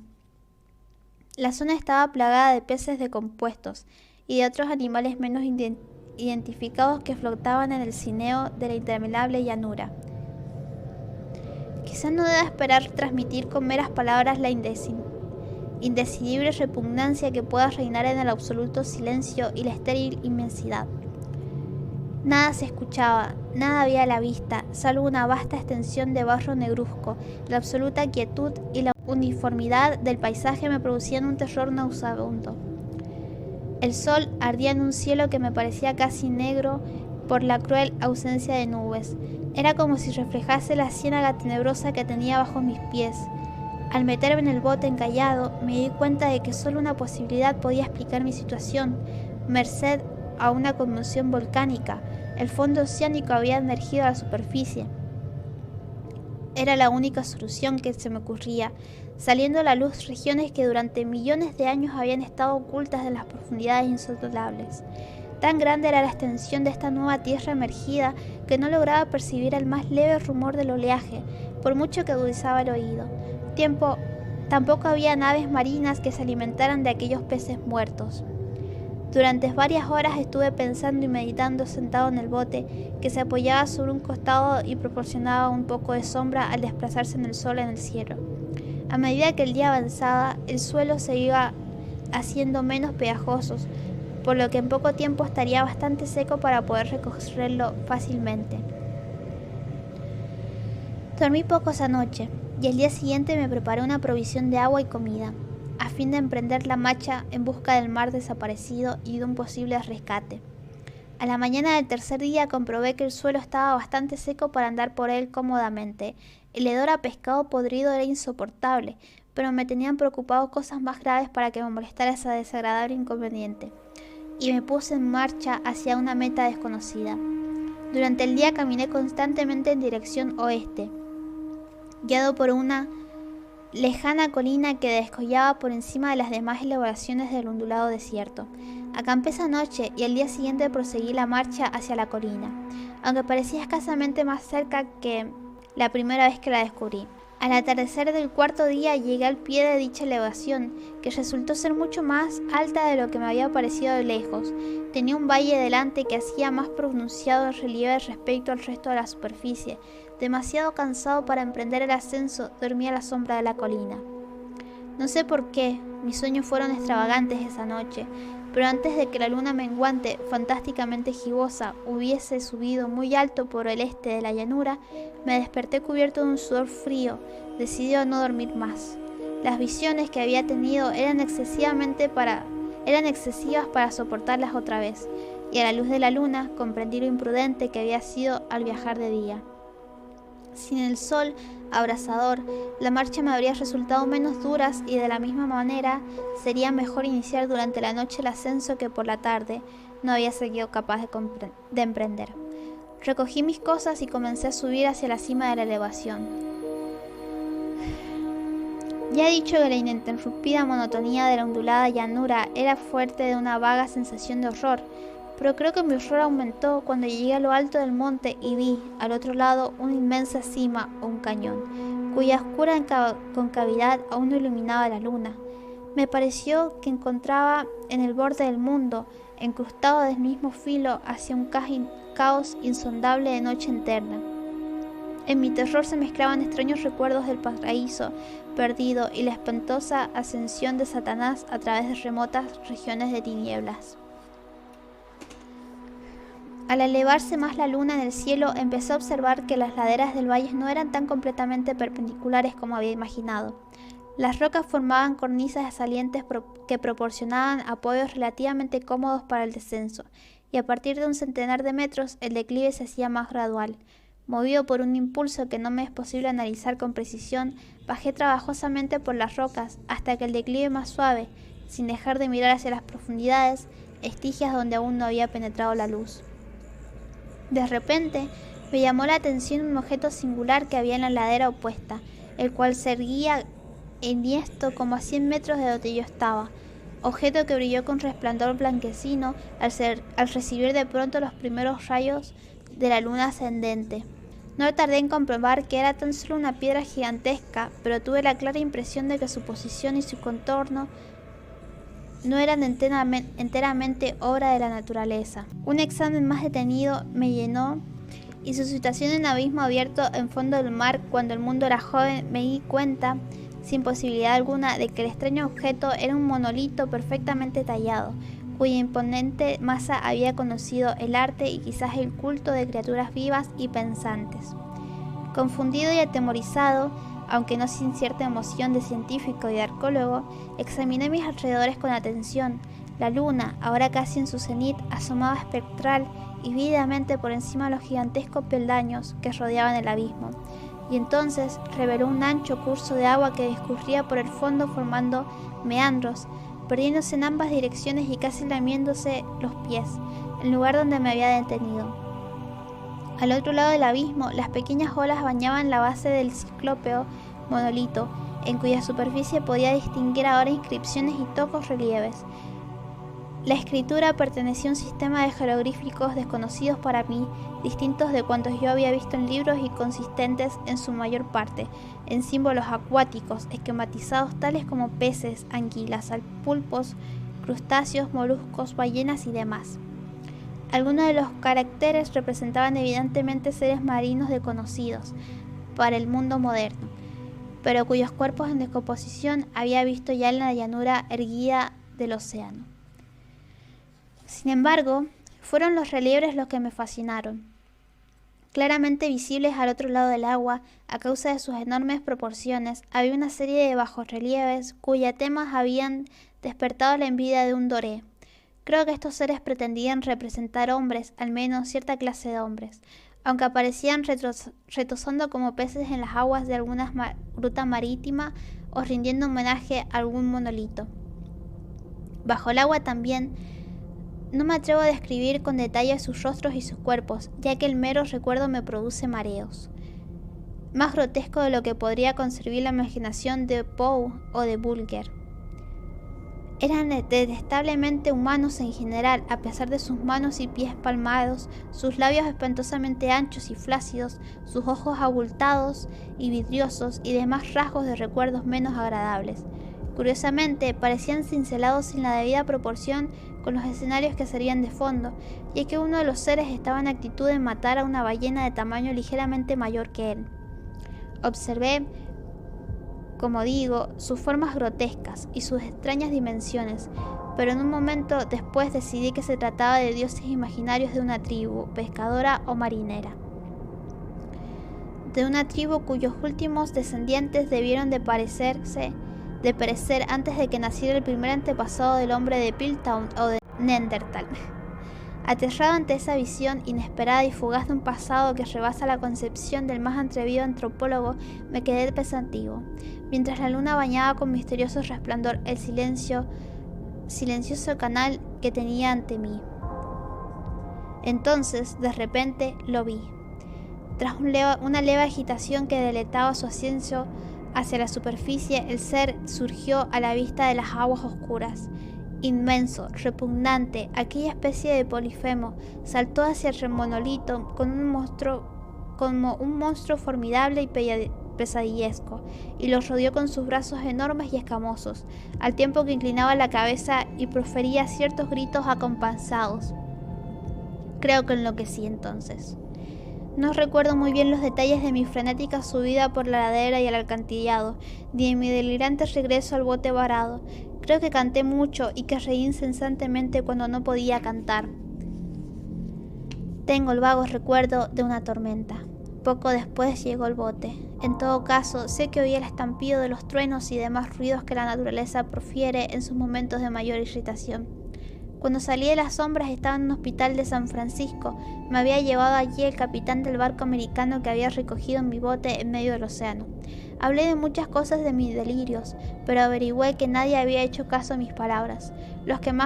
La zona estaba plagada de peces decompuestos y de otros animales menos identificados que flotaban en el cineo de la interminable llanura. Quizá no deba esperar transmitir con meras palabras la indecidible repugnancia que pueda reinar en el absoluto silencio y la estéril inmensidad. Nada se escuchaba, nada había a la vista, salvo una vasta extensión de barro negruzco. La absoluta quietud y la uniformidad del paisaje me producían un terror nauseabundo. El sol ardía en un cielo que me parecía casi negro por la cruel ausencia de nubes. Era como si reflejase la ciénaga tenebrosa que tenía bajo mis pies. Al meterme en el bote encallado, me di cuenta de que solo una posibilidad podía explicar mi situación, merced a una conmoción volcánica. El fondo oceánico había emergido a la superficie. Era la única solución que se me ocurría, saliendo a la luz regiones que durante millones de años habían estado ocultas en las profundidades insondables. Tan grande era la extensión de esta nueva tierra emergida que no lograba percibir el más leve rumor del oleaje, por mucho que agudizaba el oído. Tampoco había naves marinas que se alimentaran de aquellos peces muertos. Durante varias horas estuve pensando y meditando sentado en el bote, que se apoyaba sobre un costado y proporcionaba un poco de sombra al desplazarse en el sol en el cielo. A medida que el día avanzaba, el suelo se iba haciendo menos pegajoso, por lo que en poco tiempo estaría bastante seco para poder recorrerlo fácilmente. Dormí poco esa noche, y el día siguiente me preparé una provisión de agua y comida, a fin de emprender la marcha en busca del mar desaparecido y de un posible rescate. A la mañana del tercer día comprobé que el suelo estaba bastante seco para andar por él cómodamente. El hedor a pescado podrido era insoportable, pero me tenían preocupado cosas más graves para que me molestara ese desagradable inconveniente, y me puse en marcha hacia una meta desconocida. Durante el día caminé constantemente en dirección oeste, guiado por una lejana colina que descollaba por encima de las demás elevaciones del ondulado desierto. Acampé esa noche y al día siguiente proseguí la marcha hacia la colina, aunque parecía escasamente más cerca que la primera vez que la descubrí. Al atardecer del cuarto día llegué al pie de dicha elevación, que resultó ser mucho más alta de lo que me había parecido de lejos. Tenía un valle delante que hacía más pronunciado el relieve respecto al resto de la superficie. Demasiado cansado para emprender el ascenso, dormí a la sombra de la colina. No sé por qué, mis sueños fueron extravagantes esa noche, pero antes de que la luna menguante, fantásticamente gibosa, hubiese subido muy alto por el este de la llanura, me desperté cubierto de un sudor frío, decidido a no dormir más. Las visiones que había tenido eran excesivas para soportarlas otra vez, y a la luz de la luna comprendí lo imprudente que había sido al viajar de día. Sin el sol abrasador, la marcha me habría resultado menos dura y de la misma manera sería mejor iniciar durante la noche el ascenso que por la tarde no había sido capaz de emprender. Recogí mis cosas y comencé a subir hacia la cima de la elevación. Ya he dicho que la ininterrumpida monotonía de la ondulada llanura era fuerte de una vaga sensación de horror, pero creo que mi horror aumentó cuando llegué a lo alto del monte y vi, al otro lado, una inmensa cima o un cañón, cuya oscura concavidad aún no iluminaba la luna. Me pareció que encontraba en el borde del mundo, incrustado del mismo filo hacia un caos insondable de noche eterna. En mi terror se mezclaban extraños recuerdos del paraíso perdido y la espantosa ascensión de Satanás a través de remotas regiones de tinieblas. Al elevarse más la luna en el cielo, empecé a observar que las laderas del valle no eran tan completamente perpendiculares como había imaginado. Las rocas formaban cornisas salientes que proporcionaban apoyos relativamente cómodos para el descenso, y a partir de un centenar de metros el declive se hacía más gradual. Movido por un impulso que no me es posible analizar con precisión, bajé trabajosamente por las rocas hasta que el declive más suave, sin dejar de mirar hacia las profundidades, estigias donde aún no había penetrado la luz. De repente, me llamó la atención un objeto singular que había en la ladera opuesta, el cual se erguía enhiesto como a 100 metros de donde yo estaba, objeto que brilló con resplandor blanquecino al recibir de pronto los primeros rayos de la luna ascendente. No tardé en comprobar que era tan solo una piedra gigantesca, pero tuve la clara impresión de que su posición y su contorno no eran enteramente obra de la naturaleza. Un examen más detenido me llenó y su situación en abismo abierto en fondo del mar cuando el mundo era joven me di cuenta, sin posibilidad alguna, de que el extraño objeto era un monolito perfectamente tallado, cuya imponente masa había conocido el arte y quizás el culto de criaturas vivas y pensantes. Confundido y atemorizado, aunque no sin cierta emoción de científico y de arqueólogo, examiné mis alrededores con atención. La luna, ahora casi en su cenit, asomaba espectral y vívidamente por encima de los gigantescos peldaños que rodeaban el abismo, y entonces reveló un ancho curso de agua que discurría por el fondo formando meandros, perdiéndose en ambas direcciones y casi lamiéndose los pies, el lugar donde me había detenido. Al otro lado del abismo, las pequeñas olas bañaban la base del ciclópeo monolito, en cuya superficie podía distinguir ahora inscripciones y tocos relieves. La escritura pertenecía a un sistema de jeroglíficos desconocidos para mí, distintos de cuantos yo había visto en libros y consistentes en su mayor parte en símbolos acuáticos, esquematizados tales como peces, anguilas, pulpos, crustáceos, moluscos, ballenas y demás. Algunos de los caracteres representaban evidentemente seres marinos desconocidos para el mundo moderno, pero cuyos cuerpos en descomposición había visto ya en la llanura erguida del océano. Sin embargo, fueron los relieves los que me fascinaron. Claramente visibles al otro lado del agua, a causa de sus enormes proporciones, había una serie de bajorrelieves cuya temas habían despertado la envidia de un doré. Creo que estos seres pretendían representar hombres, al menos cierta clase de hombres, aunque aparecían retozando como peces en las aguas de alguna gruta marítima o rindiendo homenaje a algún monolito. Bajo el agua también, no me atrevo a describir con detalle sus rostros y sus cuerpos, ya que el mero recuerdo me produce mareos. Más grotesco de lo que podría concebir la imaginación de Poe o de Bulger. Eran detestablemente humanos en general, a pesar de sus manos y pies palmados, sus labios espantosamente anchos y flácidos, sus ojos abultados y vidriosos y demás rasgos de recuerdos menos agradables. Curiosamente, parecían cincelados sin la debida proporción con los escenarios que servían de fondo, ya que uno de los seres estaba en actitud de matar a una ballena de tamaño ligeramente mayor que él. Observé, como digo, sus formas grotescas y sus extrañas dimensiones, pero en un momento después decidí que se trataba de dioses imaginarios de una tribu, pescadora o marinera. De una tribu cuyos últimos descendientes debieron de perecer antes de que naciera el primer antepasado del hombre de Piltdown o de Neandertal. Aterrado ante esa visión inesperada y fugaz de un pasado que rebasa la concepción del más atrevido antropólogo, me quedé pensativo, mientras la luna bañaba con misterioso resplandor el silencioso canal que tenía ante mí. Entonces, de repente, lo vi. Tras una leve agitación que deletaba su ascenso hacia la superficie, el ser surgió a la vista de las aguas oscuras. Inmenso, repugnante, aquella especie de Polifemo saltó hacia el monolito como un monstruo formidable y pesadillesco, y lo rodeó con sus brazos enormes y escamosos, al tiempo que inclinaba la cabeza y profería ciertos gritos acompasados. Creo que enloquecí entonces. No recuerdo muy bien los detalles de mi frenética subida por la ladera y el acantilado, ni de mi delirante regreso al bote varado. Creo que canté mucho y que reí incesantemente cuando no podía cantar. Tengo el vago recuerdo de una tormenta. Poco después llegó el bote. En todo caso, sé que oí el estampido de los truenos y demás ruidos que la naturaleza profiere en sus momentos de mayor irritación. Cuando salí de las sombras estaba en un hospital de San Francisco. Me había llevado allí el capitán del barco americano que había recogido mi bote en medio del océano. Hablé de muchas cosas de mis delirios, pero averigüé que nadie había hecho caso a mis palabras. Los que me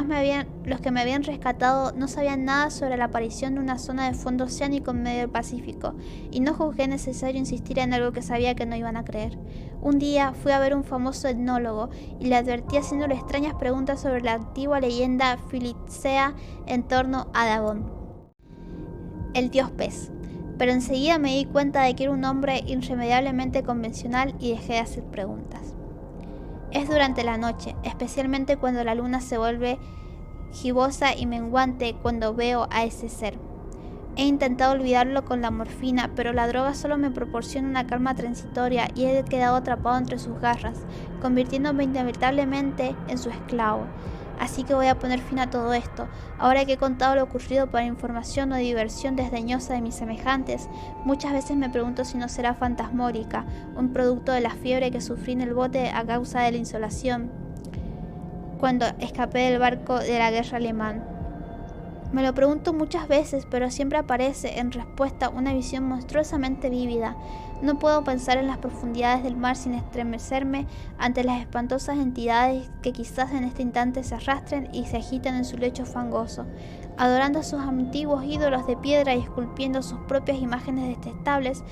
habían rescatado no sabían nada sobre la aparición de una zona de fondo oceánico en medio del Pacífico, y no juzgué necesario insistir en algo que sabía que no iban a creer. Un día fui a ver a un famoso etnólogo y le advertí haciéndole extrañas preguntas sobre la antigua leyenda filicea en torno a Dagón, el dios pez. Pero enseguida me di cuenta de que era un hombre irremediablemente convencional y dejé de hacer preguntas. Es durante la noche, especialmente cuando la luna se vuelve gibosa y menguante cuando veo a ese ser. He intentado olvidarlo con la morfina, pero la droga solo me proporciona una calma transitoria y he quedado atrapado entre sus garras, convirtiéndome inevitablemente en su esclavo. Así que voy a poner fin a todo esto. Ahora que he contado lo ocurrido para información o diversión desdeñosa de mis semejantes, muchas veces me pregunto si no será fantasmórica, un producto de la fiebre que sufrí en el bote a causa de la insolación cuando escapé del barco de la guerra alemán. Me lo pregunto muchas veces, pero siempre aparece en respuesta una visión monstruosamente vívida. No puedo pensar en las profundidades del mar sin estremecerme ante las espantosas entidades que quizás en este instante se arrastren y se agitan en su lecho fangoso, adorando a sus antiguos ídolos de piedra y esculpiendo sus propias imágenes detestables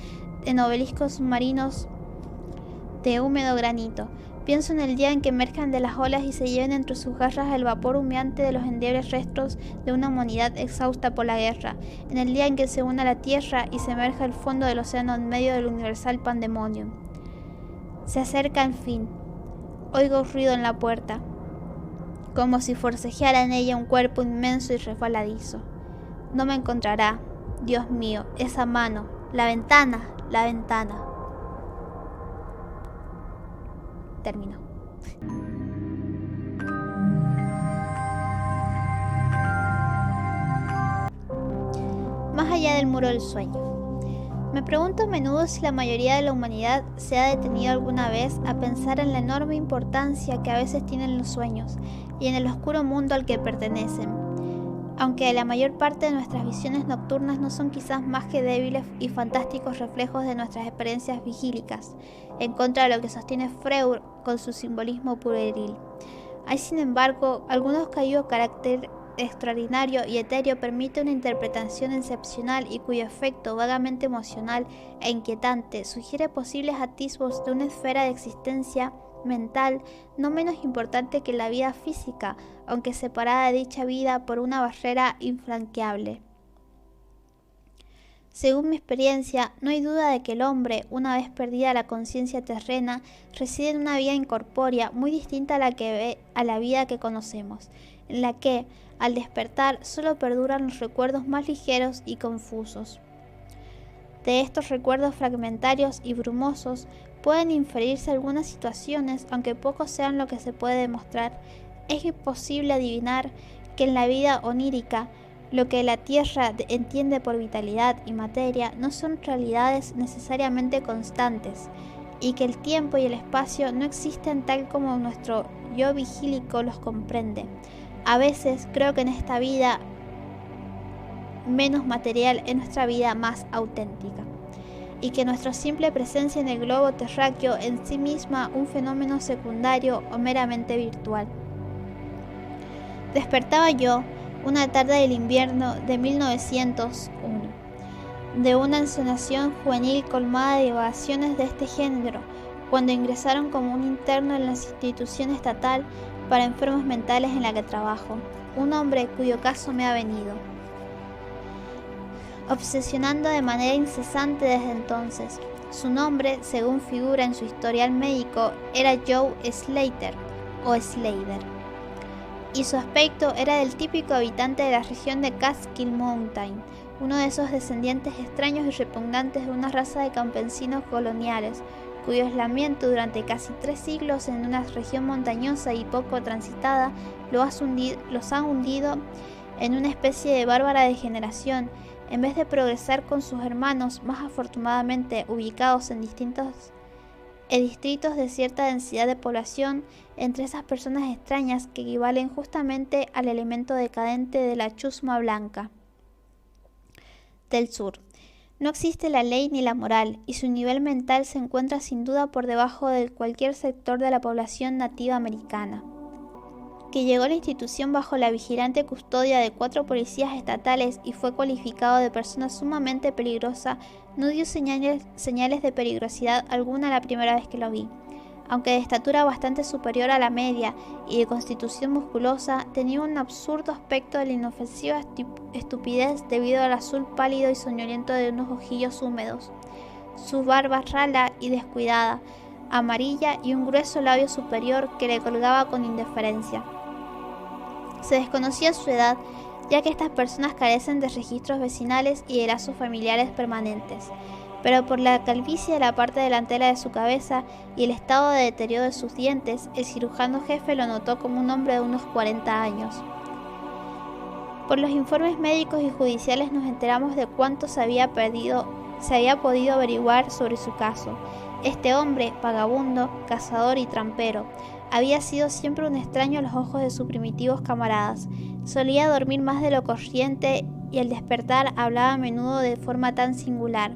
en obeliscos submarinos de húmedo granito. Pienso en el día en que emerjan de las olas y se lleven entre sus garras el vapor humeante de los endebles restos de una humanidad exhausta por la guerra, en el día en que se una la tierra y se emerja el fondo del océano en medio del universal pandemonium. Se acerca el fin. Oigo ruido en la puerta, como si forcejeara en ella un cuerpo inmenso y resbaladizo. No me encontrará, Dios mío, esa mano, la ventana, la ventana. Terminó. Más allá del muro del sueño. Me pregunto a menudo si la mayoría de la humanidad se ha detenido alguna vez a pensar en la enorme importancia que a veces tienen los sueños y en el oscuro mundo al que pertenecen. Aunque la mayor parte de nuestras visiones nocturnas no son quizás más que débiles y fantásticos reflejos de nuestras experiencias vigílicas, en contra de lo que sostiene Freud con su simbolismo pueril. Hay, sin embargo, algunos cuyo carácter extraordinario y etéreo permite una interpretación excepcional y cuyo efecto vagamente emocional e inquietante sugiere posibles atisbos de una esfera de existencia mental no menos importante que la vida física, aunque separada de dicha vida por una barrera infranqueable. Según mi experiencia, no hay duda de que el hombre, una vez perdida la conciencia terrena, reside en una vida incorpórea muy distinta a la vida que conocemos, en la que, al despertar, solo perduran los recuerdos más ligeros y confusos. De estos recuerdos fragmentarios y brumosos pueden inferirse algunas situaciones, aunque pocos sean lo que se puede demostrar. Es imposible adivinar que en la vida onírica, lo que la Tierra entiende por vitalidad y materia no son realidades necesariamente constantes, y que el tiempo y el espacio no existen tal como nuestro yo vigílico los comprende. A veces creo que en esta vida menos material es nuestra vida más auténtica, y que nuestra simple presencia en el globo terráqueo en sí misma un fenómeno secundario o meramente virtual. Despertaba yo una tarde del invierno de 1901, de una ensoñación juvenil colmada de divagaciones de este género, cuando ingresaron como un interno en la institución estatal para enfermos mentales en la que trabajo, un hombre cuyo caso me ha venido obsesionando de manera incesante desde entonces. Su nombre, según figura en su historial médico, era Joe Slater o Slater, y su aspecto era del típico habitante de la región de Catskill Mountain, uno de esos descendientes extraños y repugnantes de una raza de campesinos coloniales, cuyo aislamiento durante casi 3 siglos en una región montañosa y poco transitada los ha hundido en una especie de bárbara degeneración, en vez de progresar con sus hermanos más afortunadamente ubicados en distritos de cierta densidad de población, entre esas personas extrañas que equivalen justamente al elemento decadente de la chusma blanca del sur. No existe la ley ni la moral, y su nivel mental se encuentra sin duda por debajo de cualquier sector de la población nativa americana, que llegó a la institución bajo la vigilante custodia de 4 policías estatales y fue cualificado de persona sumamente peligrosa. No dio señales de peligrosidad alguna la primera vez que lo vi. Aunque de estatura bastante superior a la media y de constitución musculosa, tenía un absurdo aspecto de la inofensiva estupidez debido al azul pálido y soñoliento de unos ojillos húmedos, su barba rala y descuidada, amarilla y un grueso labio superior que le colgaba con indiferencia. Se desconocía su edad, ya que estas personas carecen de registros vecinales y de lazos familiares permanentes, pero por la calvicie de la parte delantera de su cabeza y el estado de deterioro de sus dientes, el cirujano jefe lo notó como un hombre de unos 40 años. Por los informes médicos y judiciales nos enteramos de cuánto se había podido averiguar sobre su caso. Este hombre, vagabundo, cazador y trampero, había sido siempre un extraño a los ojos de sus primitivos camaradas. Solía dormir más de lo corriente y al despertar hablaba a menudo de forma tan singular,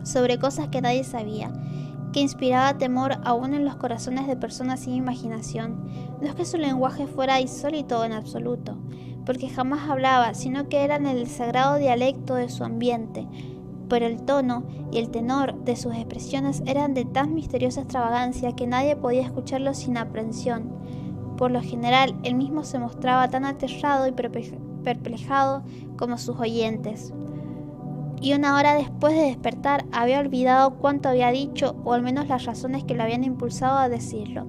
sobre cosas que nadie sabía, que inspiraba temor aún en los corazones de personas sin imaginación. No es que su lenguaje fuera insólito en absoluto, porque jamás hablaba, sino que era en el sagrado dialecto de su ambiente, pero el tono y el tenor de sus expresiones eran de tan misteriosa extravagancia que nadie podía escucharlo sin aprensión. Por lo general, él mismo se mostraba tan aterrado y perplejado como sus oyentes. Y una hora después de despertar había olvidado cuánto había dicho, o al menos las razones que lo habían impulsado a decirlo.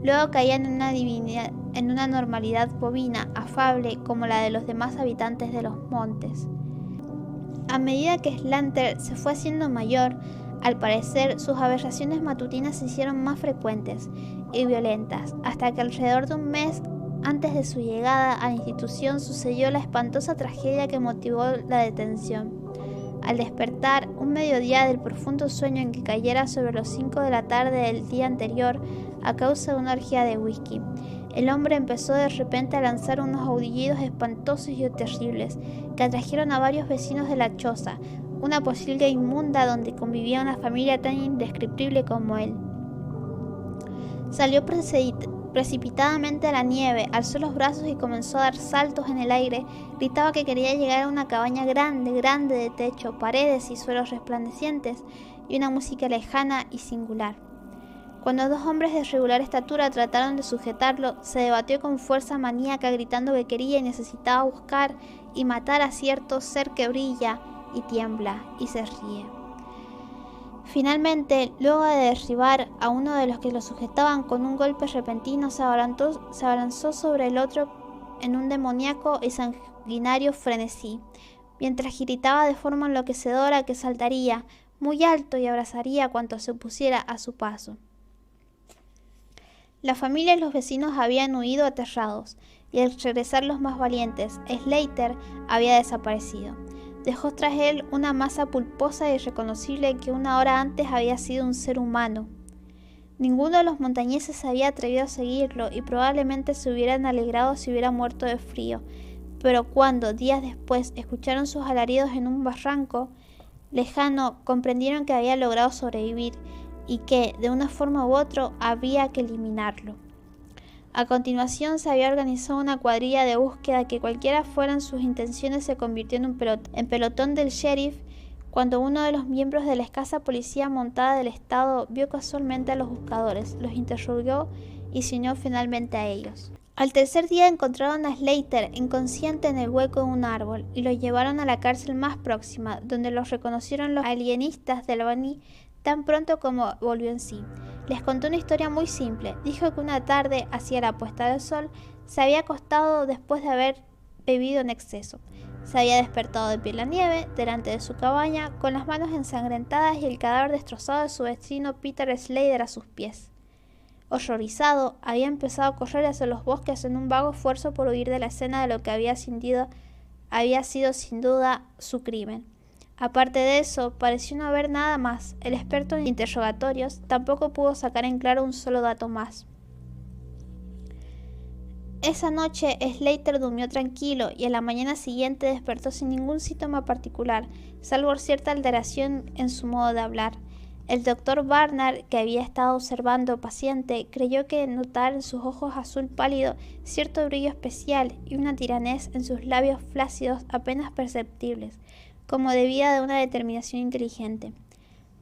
Luego caía en una normalidad bovina, afable, como la de los demás habitantes de los montes. A medida que Slanter se fue haciendo mayor, al parecer sus aberraciones matutinas se hicieron más frecuentes y violentas, hasta que alrededor de un mes antes de su llegada a la institución sucedió la espantosa tragedia que motivó la detención. Al despertar, un mediodía del profundo sueño en que cayera sobre los 5 de la tarde del día anterior a causa de una orgía de whisky, el hombre empezó de repente a lanzar unos aullidos espantosos y terribles que atrajeron a varios vecinos de la choza, una posilga inmunda donde convivía una familia tan indescriptible como él. Salió precipitadamente a la nieve, alzó los brazos y comenzó a dar saltos en el aire. Gritaba que quería llegar a una cabaña grande de techo, paredes y suelos resplandecientes y una música lejana y singular. Cuando dos hombres de regular estatura trataron de sujetarlo, se debatió con fuerza maníaca gritando que quería y necesitaba buscar y matar a cierto ser que brilla y tiembla y se ríe. Finalmente, luego de derribar a uno de los que lo sujetaban con un golpe repentino, se abalanzó sobre el otro en un demoníaco y sanguinario frenesí, mientras gritaba de forma enloquecedora que saltaría muy alto y abrazaría cuanto se pusiera a su paso. La familia y los vecinos habían huido aterrados, y al regresar los más valientes, Slater había desaparecido. Dejó tras él una masa pulposa e irreconocible que una hora antes había sido un ser humano. Ninguno de los montañeses se había atrevido a seguirlo y probablemente se hubieran alegrado si hubiera muerto de frío, pero cuando, días después, escucharon sus alaridos en un barranco lejano, comprendieron que había logrado sobrevivir y que, de una forma u otra, había que eliminarlo. A continuación se había organizado una cuadrilla de búsqueda que, cualquiera fueran sus intenciones, se convirtió en pelotón del sheriff cuando uno de los miembros de la escasa policía montada del estado vio casualmente a los buscadores, los interrogó y se unió finalmente a ellos. Al tercer día encontraron a Slater inconsciente en el hueco de un árbol y lo llevaron a la cárcel más próxima, donde los reconocieron los alienistas de Albany tan pronto como volvió en sí. Les contó una historia muy simple. Dijo que una tarde, hacia la puesta del sol, se había acostado después de haber bebido en exceso. Se había despertado de pie en la nieve, delante de su cabaña, con las manos ensangrentadas y el cadáver destrozado de su vecino Peter Slater a sus pies. Horrorizado, había empezado a correr hacia los bosques en un vago esfuerzo por huir de la escena de lo que había sido sin duda su crimen. Aparte de eso, pareció no haber nada más. El experto en interrogatorios tampoco pudo sacar en claro un solo dato más. Esa noche Slater durmió tranquilo y a la mañana siguiente despertó sin ningún síntoma particular, salvo cierta alteración en su modo de hablar. El doctor Barnard, que había estado observando paciente, creyó que notar en sus ojos azul pálido cierto brillo especial y una tiranez en sus labios flácidos apenas perceptibles, como debida de una determinación inteligente.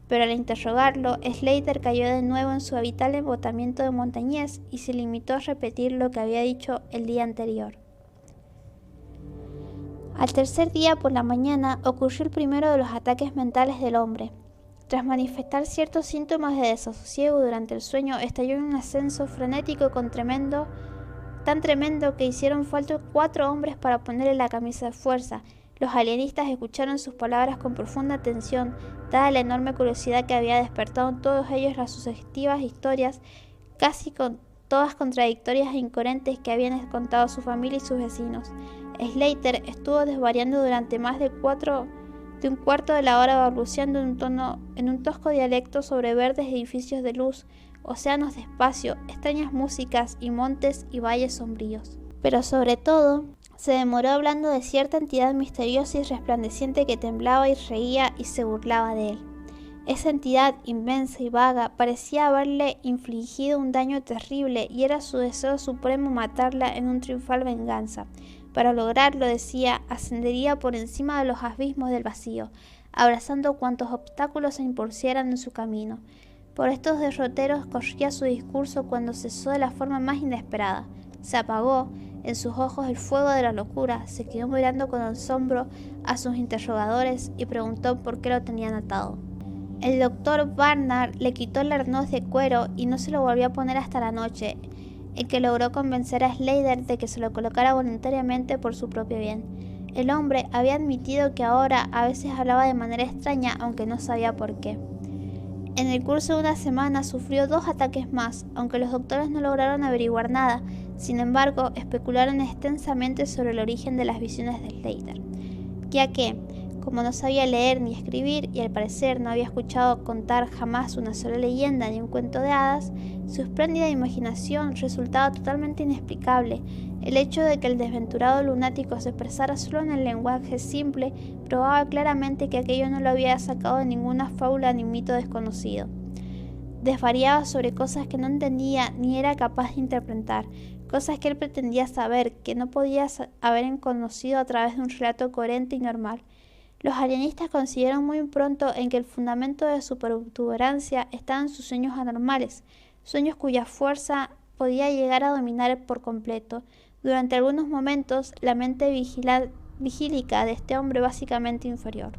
Pero al interrogarlo, Slater cayó de nuevo en su habitual embotamiento de montañés y se limitó a repetir lo que había dicho el día anterior. Al tercer día por la mañana ocurrió el primero de los ataques mentales del hombre. Tras manifestar ciertos síntomas de desasosiego durante el sueño, estalló en un ascenso frenético tan tremendo que hicieron falta 4 hombres para ponerle la camisa de fuerza. Los alienistas escucharon sus palabras con profunda atención, dada la enorme curiosidad que había despertado en todos ellos las sugestivas historias, todas contradictorias e incoherentes que habían contado su familia y sus vecinos. Slater estuvo desvariando durante más de un cuarto de la hora, balbuceando en un tosco dialecto sobre verdes edificios de luz, océanos de espacio, extrañas músicas y montes y valles sombríos. Pero sobre todo, se demoró hablando de cierta entidad misteriosa y resplandeciente que temblaba y reía y se burlaba de él. Esa entidad inmensa y vaga parecía haberle infligido un daño terrible y era su deseo supremo matarla en una triunfal venganza. Para lograrlo, decía, ascendería por encima de los abismos del vacío, abrazando cuantos obstáculos se impusieran en su camino. Por estos derroteros corría su discurso cuando cesó de la forma más inesperada. Se apagó en sus ojos el fuego de la locura, se quedó mirando con asombro a sus interrogadores y preguntó por qué lo tenían atado. El doctor Barnard le quitó el arnés de cuero y no se lo volvió a poner hasta la noche, en que logró convencer a Slater de que se lo colocara voluntariamente por su propio bien. El hombre había admitido que ahora a veces hablaba de manera extraña, aunque no sabía por qué. En el curso de una semana sufrió 2 ataques más, aunque los doctores no lograron averiguar nada. Sin embargo, especularon extensamente sobre el origen de las visiones de Slater, ya que, como no sabía leer ni escribir y al parecer no había escuchado contar jamás una sola leyenda ni un cuento de hadas, su espléndida imaginación resultaba totalmente inexplicable. El hecho de que el desventurado lunático se expresara solo en el lenguaje simple probaba claramente que aquello no lo había sacado de ninguna fábula ni mito desconocido. Desvariaba sobre cosas que no entendía ni era capaz de interpretar, cosas que él pretendía saber, que no podía haber conocido a través de un relato coherente y normal. Los alienistas consideraron muy pronto en que el fundamento de su protuberancia estaba en sus sueños anormales, sueños cuya fuerza podía llegar a dominar por completo. Durante algunos momentos, la mente vigílica de este hombre básicamente inferior.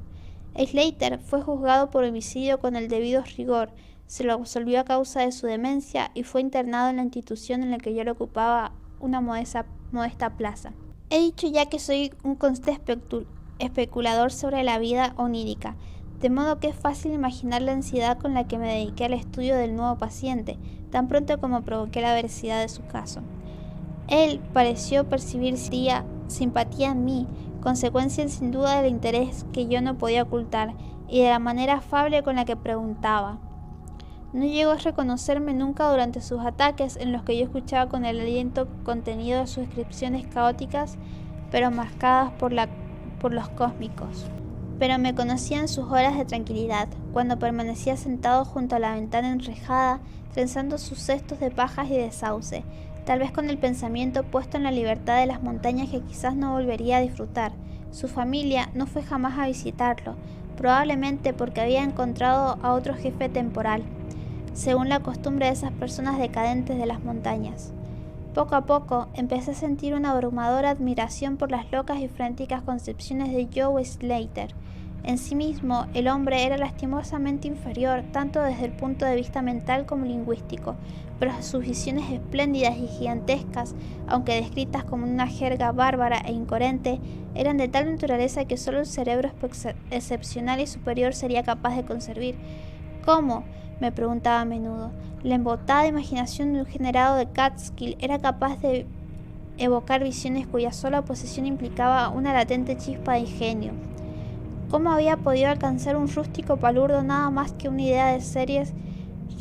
Slater fue juzgado por homicidio con el debido rigor, se lo absolvió a causa de su demencia y fue internado en la institución en la que yo le ocupaba una modesta plaza. He dicho ya que soy un constante especulador sobre la vida onírica, de modo que es fácil imaginar la ansiedad con la que me dediqué al estudio del nuevo paciente, tan pronto como provoqué la veracidad de su caso. Él pareció percibir simpatía en mí, consecuencia sin duda del interés que yo no podía ocultar y de la manera afable con la que preguntaba. No llegó a reconocerme nunca durante sus ataques, en los que yo escuchaba con el aliento contenido de sus descripciones caóticas, pero marcadas por los cósmicos. Pero me conocía en sus horas de tranquilidad, cuando permanecía sentado junto a la ventana enrejada, trenzando sus cestos de pajas y de sauce, tal vez con el pensamiento puesto en la libertad de las montañas que quizás no volvería a disfrutar. Su familia no fue jamás a visitarlo, probablemente porque había encontrado a otro jefe temporal, según la costumbre de esas personas decadentes de las montañas. Poco a poco empecé a sentir una abrumadora admiración por las locas y frenéticas concepciones de Joe Slater. En sí mismo, el hombre era lastimosamente inferior, tanto desde el punto de vista mental como lingüístico, pero sus visiones espléndidas y gigantescas, aunque descritas como una jerga bárbara e incoherente, eran de tal naturaleza que solo un cerebro excepcional y superior sería capaz de concebir. ¿Cómo?, me preguntaba a menudo. La embotada imaginación de un generado de Catskill era capaz de evocar visiones cuya sola posesión implicaba una latente chispa de ingenio. ¿Cómo había podido alcanzar un rústico palurdo nada más que una idea de series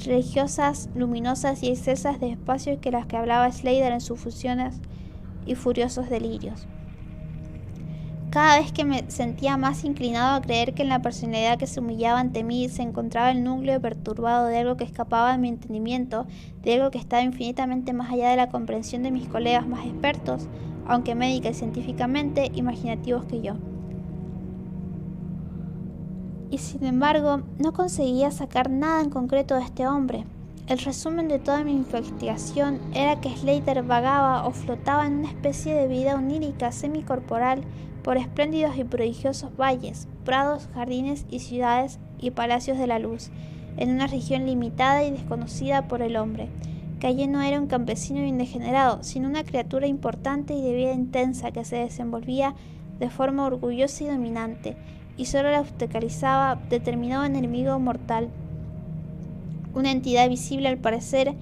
religiosas, luminosas y excesas de espacio que las que hablaba Slater en sus fusiones y furiosos delirios? Cada vez que me sentía más inclinado a creer que en la personalidad que se humillaba ante mí se encontraba el núcleo perturbado de algo que escapaba de mi entendimiento, de algo que estaba infinitamente más allá de la comprensión de mis colegas más expertos, aunque médica y científicamente imaginativos que yo. Y sin embargo, no conseguía sacar nada en concreto de este hombre. El resumen de toda mi investigación era que Slater vagaba o flotaba en una especie de vida onírica semicorporal por espléndidos y prodigiosos valles, prados, jardines y ciudades y palacios de la luz, en una región limitada y desconocida por el hombre. Calle no era un campesino bien degenerado, sino una criatura importante y de vida intensa que se desenvolvía de forma orgullosa y dominante, y solo la obstaculizaba determinado enemigo mortal, una entidad visible al parecer,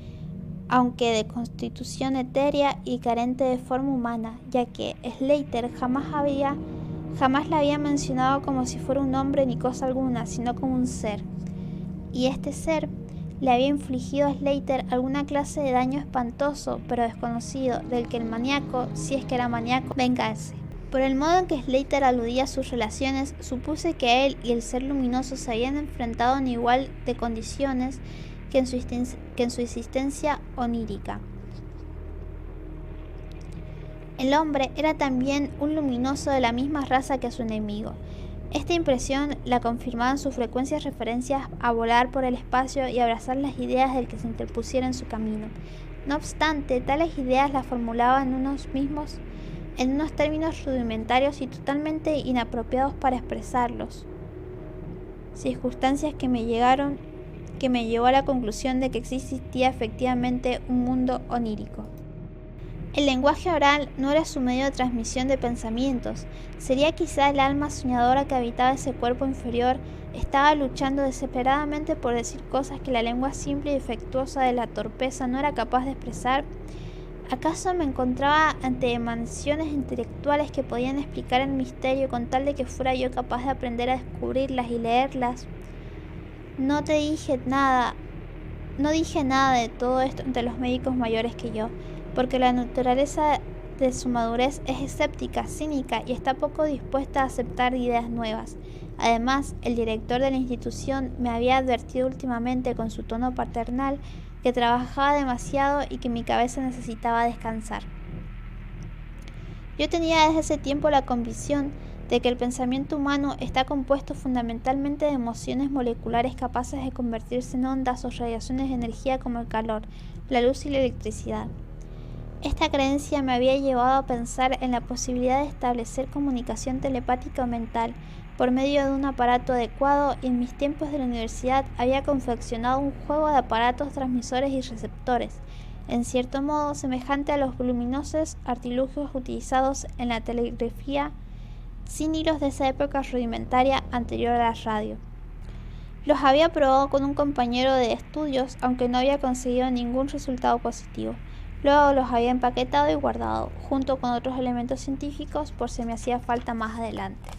aunque de constitución etérea y carente de forma humana, ya que Slater jamás la había mencionado como si fuera un hombre ni cosa alguna, sino como un ser. Y este ser le había infligido a Slater alguna clase de daño espantoso, pero desconocido, del que el maníaco, si es que era maníaco, vengase. Por el modo en que Slater aludía a sus relaciones, supuse que él y el ser luminoso se habían enfrentado en igual de condiciones que en su existencia onírica. El hombre era también un luminoso de la misma raza que su enemigo. Esta impresión la confirmaban sus frecuentes referencias a volar por el espacio y abrazar las ideas del que se interpusiera en su camino. No obstante, tales ideas las formulaba en unos términos rudimentarios y totalmente inapropiados para expresarlos. Circunstancias que me llevó a la conclusión de que existía efectivamente un mundo onírico. El lenguaje oral no era su medio de transmisión de pensamientos. Sería quizá el alma soñadora que habitaba ese cuerpo inferior, estaba luchando desesperadamente por decir cosas que la lengua simple y defectuosa de la torpeza no era capaz de expresar. ¿Acaso me encontraba ante emanaciones intelectuales que podían explicar el misterio con tal de que fuera yo capaz de aprender a descubrirlas y leerlas? No dije nada de todo esto entre los médicos mayores que yo, porque la naturaleza de su madurez es escéptica, cínica y está poco dispuesta a aceptar ideas nuevas. Además, el director de la institución me había advertido últimamente con su tono paternal que trabajaba demasiado y que mi cabeza necesitaba descansar. Yo tenía desde ese tiempo la convicción de que el pensamiento humano está compuesto fundamentalmente de emociones moleculares capaces de convertirse en ondas o radiaciones de energía como el calor, la luz y la electricidad. Esta creencia me había llevado a pensar en la posibilidad de establecer comunicación telepática o mental por medio de un aparato adecuado y en mis tiempos de la universidad había confeccionado un juego de aparatos transmisores y receptores, en cierto modo semejante a los voluminosos artilugios utilizados en la telegrafía sin hilos de esa época rudimentaria anterior a la radio. Los había probado con un compañero de estudios, aunque no había conseguido ningún resultado positivo. Luego los había empaquetado y guardado, junto con otros elementos científicos, por si me hacía falta más adelante.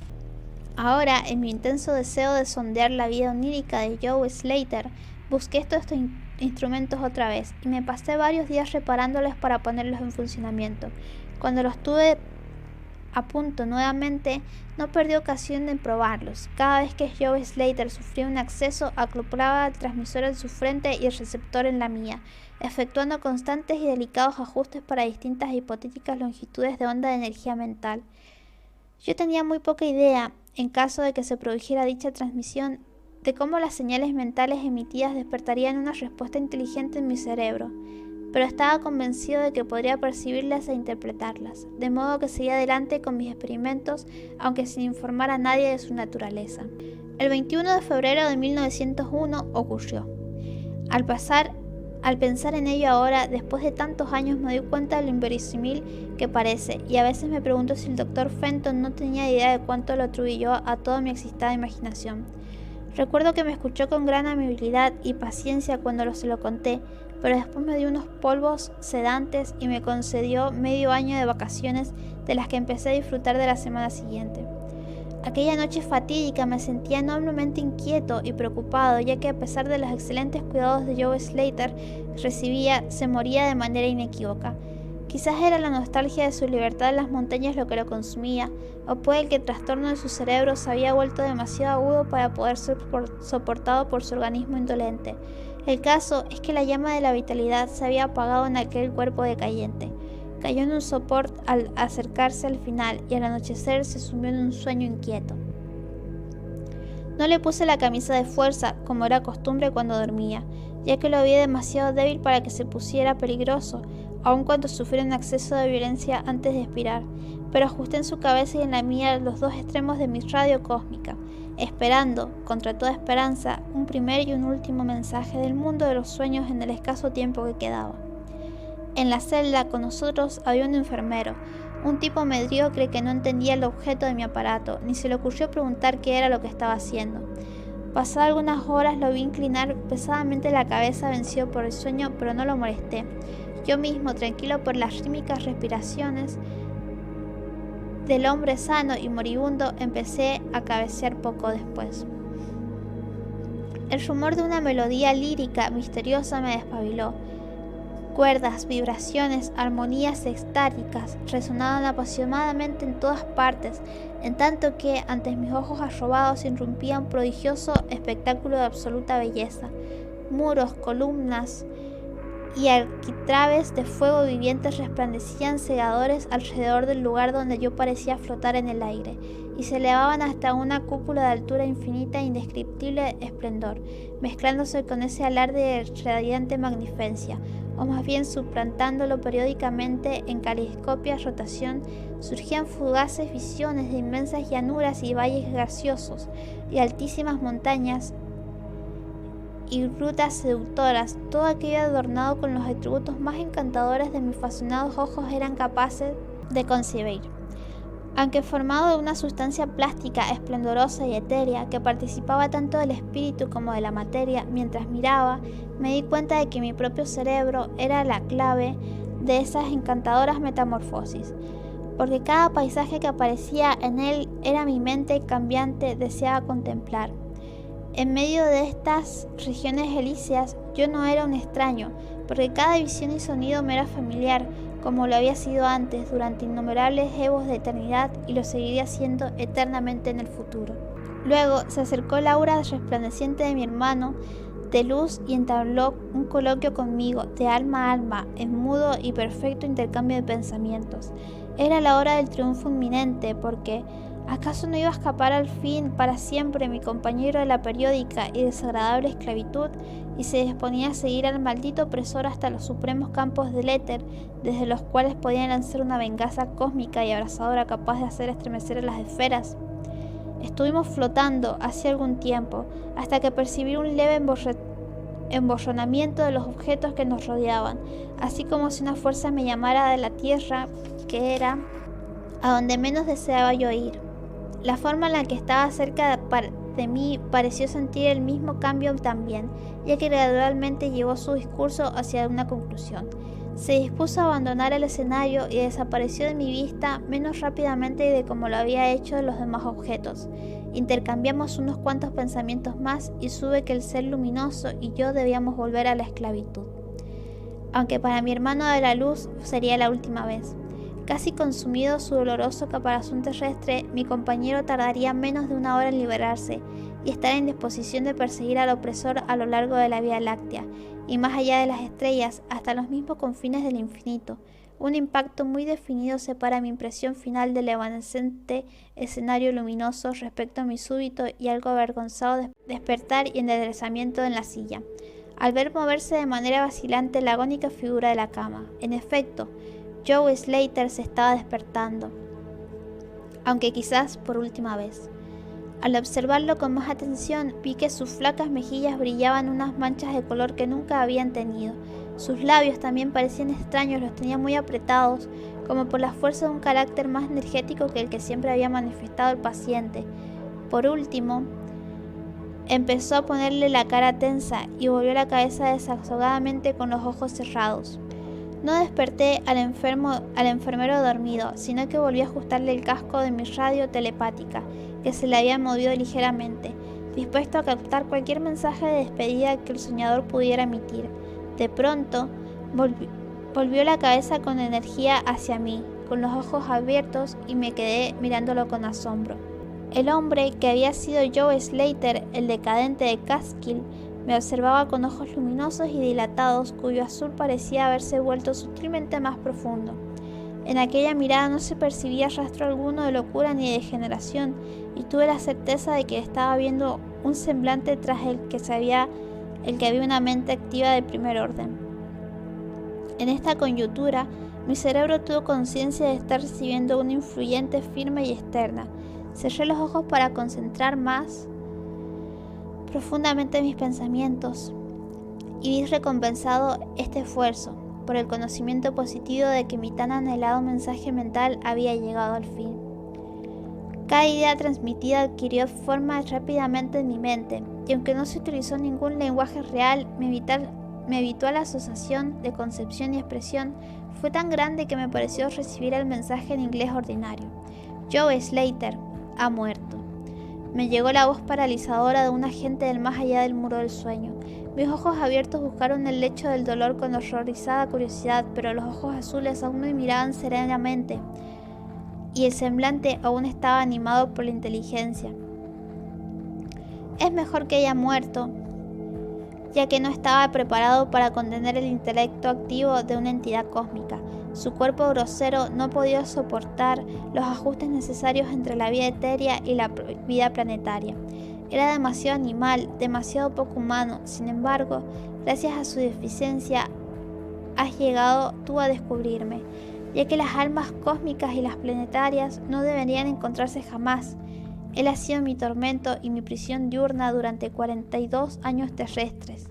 Ahora, en mi intenso deseo de sondear la vida onírica de Joe Slater, busqué estos instrumentos otra vez, y me pasé varios días reparándolos para ponerlos en funcionamiento. Cuando los tuve a punto nuevamente, no perdí ocasión de probarlos. Cada vez que Joe Slater sufría un acceso, acoplaba el transmisor en su frente y el receptor en la mía, efectuando constantes y delicados ajustes para distintas e hipotéticas longitudes de onda de energía mental. Yo tenía muy poca idea, en caso de que se produjera dicha transmisión, de cómo las señales mentales emitidas despertarían una respuesta inteligente en mi cerebro, pero estaba convencido de que podría percibirlas e interpretarlas, de modo que seguía adelante con mis experimentos, aunque sin informar a nadie de su naturaleza. El 21 de febrero de 1901 ocurrió. Al pensar en ello ahora, después de tantos años, me doy cuenta de lo inverosímil que parece, y a veces me pregunto si el Dr. Fenton no tenía idea de cuánto lo atribuyó a toda mi excitada imaginación. Recuerdo que me escuchó con gran amabilidad y paciencia cuando se lo conté, pero después me dio unos polvos sedantes y me concedió medio año de vacaciones, de las que empecé a disfrutar de la semana siguiente. Aquella noche fatídica me sentía enormemente inquieto y preocupado, ya que a pesar de los excelentes cuidados de Joe Slater, se moría de manera inequívoca. Quizás era la nostalgia de su libertad en las montañas lo que lo consumía, o puede que el trastorno de su cerebro se había vuelto demasiado agudo para poder ser soportado por su organismo indolente. El caso es que la llama de la vitalidad se había apagado en aquel cuerpo decayente. Cayó en un sopor al acercarse al final y al anochecer se sumió en un sueño inquieto. No le puse la camisa de fuerza, como era costumbre cuando dormía, ya que lo vi demasiado débil para que se pusiera peligroso, aun cuando sufriera un acceso de violencia antes de expirar, pero ajusté en su cabeza y en la mía los dos extremos de mi radio cósmica. esperando, contra toda esperanza, un primer y un último mensaje del mundo de los sueños en el escaso tiempo que quedaba. En la celda con nosotros había un enfermero, un tipo mediocre que no entendía el objeto de mi aparato, ni se le ocurrió preguntar qué era lo que estaba haciendo. Pasadas algunas horas lo vi inclinar pesadamente la cabeza vencido por el sueño, pero no lo molesté. Yo mismo, tranquilo por las rítmicas respiraciones del hombre sano y moribundo, empecé a cabecear poco después. El rumor de una melodía lírica misteriosa me despabiló. Cuerdas, vibraciones, armonías extáticas resonaban apasionadamente en todas partes, en tanto que ante mis ojos arrobados irrumpía un prodigioso espectáculo de absoluta belleza. Muros, columnas y arquitrabes de fuego vivientes resplandecían cegadores alrededor del lugar donde yo parecía flotar en el aire, y se elevaban hasta una cúpula de altura infinita e indescriptible esplendor, mezclándose con ese alarde de radiante magnificencia, o más bien suplantándolo periódicamente en caleidoscópica rotación. Surgían fugaces visiones de inmensas llanuras y valles graciosos, y altísimas montañas y rutas seductoras, todo aquello adornado con los atributos más encantadores de mis fascinados ojos eran capaces de concebir. Aunque formado de una sustancia plástica esplendorosa y etérea que participaba tanto del espíritu como de la materia, mientras miraba, me di cuenta de que mi propio cerebro era la clave de esas encantadoras metamorfosis, porque cada paisaje que aparecía en él era mi mente cambiante deseaba contemplar. En medio de estas regiones elíseas yo no era un extraño, porque cada visión y sonido me era familiar, como lo había sido antes durante innumerables eos de eternidad y lo seguiría siendo eternamente en el futuro. Luego se acercó la aura resplandeciente de mi hermano de luz y entabló un coloquio conmigo de alma a alma en mudo y perfecto intercambio de pensamientos. Era la hora del triunfo inminente, porque ¿acaso no iba a escapar al fin para siempre mi compañero de la periódica y desagradable esclavitud, y se disponía a seguir al maldito opresor hasta los supremos campos del éter, desde los cuales podía lanzar una venganza cósmica y abrasadora capaz de hacer estremecer a las esferas? Estuvimos flotando hacía algún tiempo, hasta que percibí un leve emborronamiento de los objetos que nos rodeaban, así como si una fuerza me llamara de la tierra, que era a donde menos deseaba yo ir. La forma en la que estaba cerca de mí pareció sentir el mismo cambio también, ya que gradualmente llevó su discurso hacia una conclusión. Se dispuso a abandonar el escenario y desapareció de mi vista menos rápidamente de como lo había hecho de los demás objetos. Intercambiamos unos cuantos pensamientos más y supe que el ser luminoso y yo debíamos volver a la esclavitud. Aunque para mi hermano de la luz sería la última vez. Casi consumido su doloroso caparazón terrestre, mi compañero tardaría menos de una hora en liberarse y estar en disposición de perseguir al opresor a lo largo de la Vía Láctea, y más allá de las estrellas, hasta los mismos confines del infinito. Un impacto muy definido separa mi impresión final del evanescente escenario luminoso respecto a mi súbito y algo avergonzado despertar y enderezamiento en la silla, al ver moverse de manera vacilante la agónica figura de la cama. En efecto, Joe Slater se estaba despertando, aunque quizás por última vez. Al observarlo con más atención, vi que sus flacas mejillas brillaban unas manchas de color que nunca habían tenido. Sus labios también parecían extraños, los tenía muy apretados, como por la fuerza de un carácter más energético que el que siempre había manifestado el paciente. Por último, empezó a ponerle la cara tensa y volvió la cabeza desahogadamente con los ojos cerrados. No desperté al enfermero dormido, sino que volví a ajustarle el casco de mi radio telepática, que se le había movido ligeramente, dispuesto a captar cualquier mensaje de despedida que el soñador pudiera emitir. De pronto, volvió la cabeza con energía hacia mí, con los ojos abiertos, y me quedé mirándolo con asombro. El hombre, que había sido Joe Slater, el decadente de Catskill, me observaba con ojos luminosos y dilatados, cuyo azul parecía haberse vuelto sutilmente más profundo. En aquella mirada no se percibía rastro alguno de locura ni de degeneración, y tuve la certeza de que estaba viendo un semblante tras el que había una mente activa de primer orden. En esta coyuntura, mi cerebro tuvo conciencia de estar recibiendo una influyente firme y externa. Cerré los ojos para concentrar más profundamente mis pensamientos y vi recompensado este esfuerzo por el conocimiento positivo de que mi tan anhelado mensaje mental había llegado al fin. Cada idea transmitida adquirió forma rápidamente en mi mente, y aunque no se utilizó ningún lenguaje real, mi habitual asociación de concepción y expresión fue tan grande que me pareció recibir el mensaje en inglés ordinario. Joe Slater ha muerto. Me llegó la voz paralizadora de un agente del más allá del muro del sueño. Mis ojos abiertos buscaron el lecho del dolor con horrorizada curiosidad, pero los ojos azules aún me miraban serenamente, y el semblante aún estaba animado por la inteligencia. Es mejor que haya muerto, ya que no estaba preparado para contener el intelecto activo de una entidad cósmica. Su cuerpo grosero no podía soportar los ajustes necesarios entre la vida etérea y la vida planetaria. Era demasiado animal, demasiado poco humano. Sin embargo, gracias a su deficiencia, has llegado tú a descubrirme, ya que las almas cósmicas y las planetarias no deberían encontrarse jamás. Él ha sido mi tormento y mi prisión diurna durante 42 años terrestres.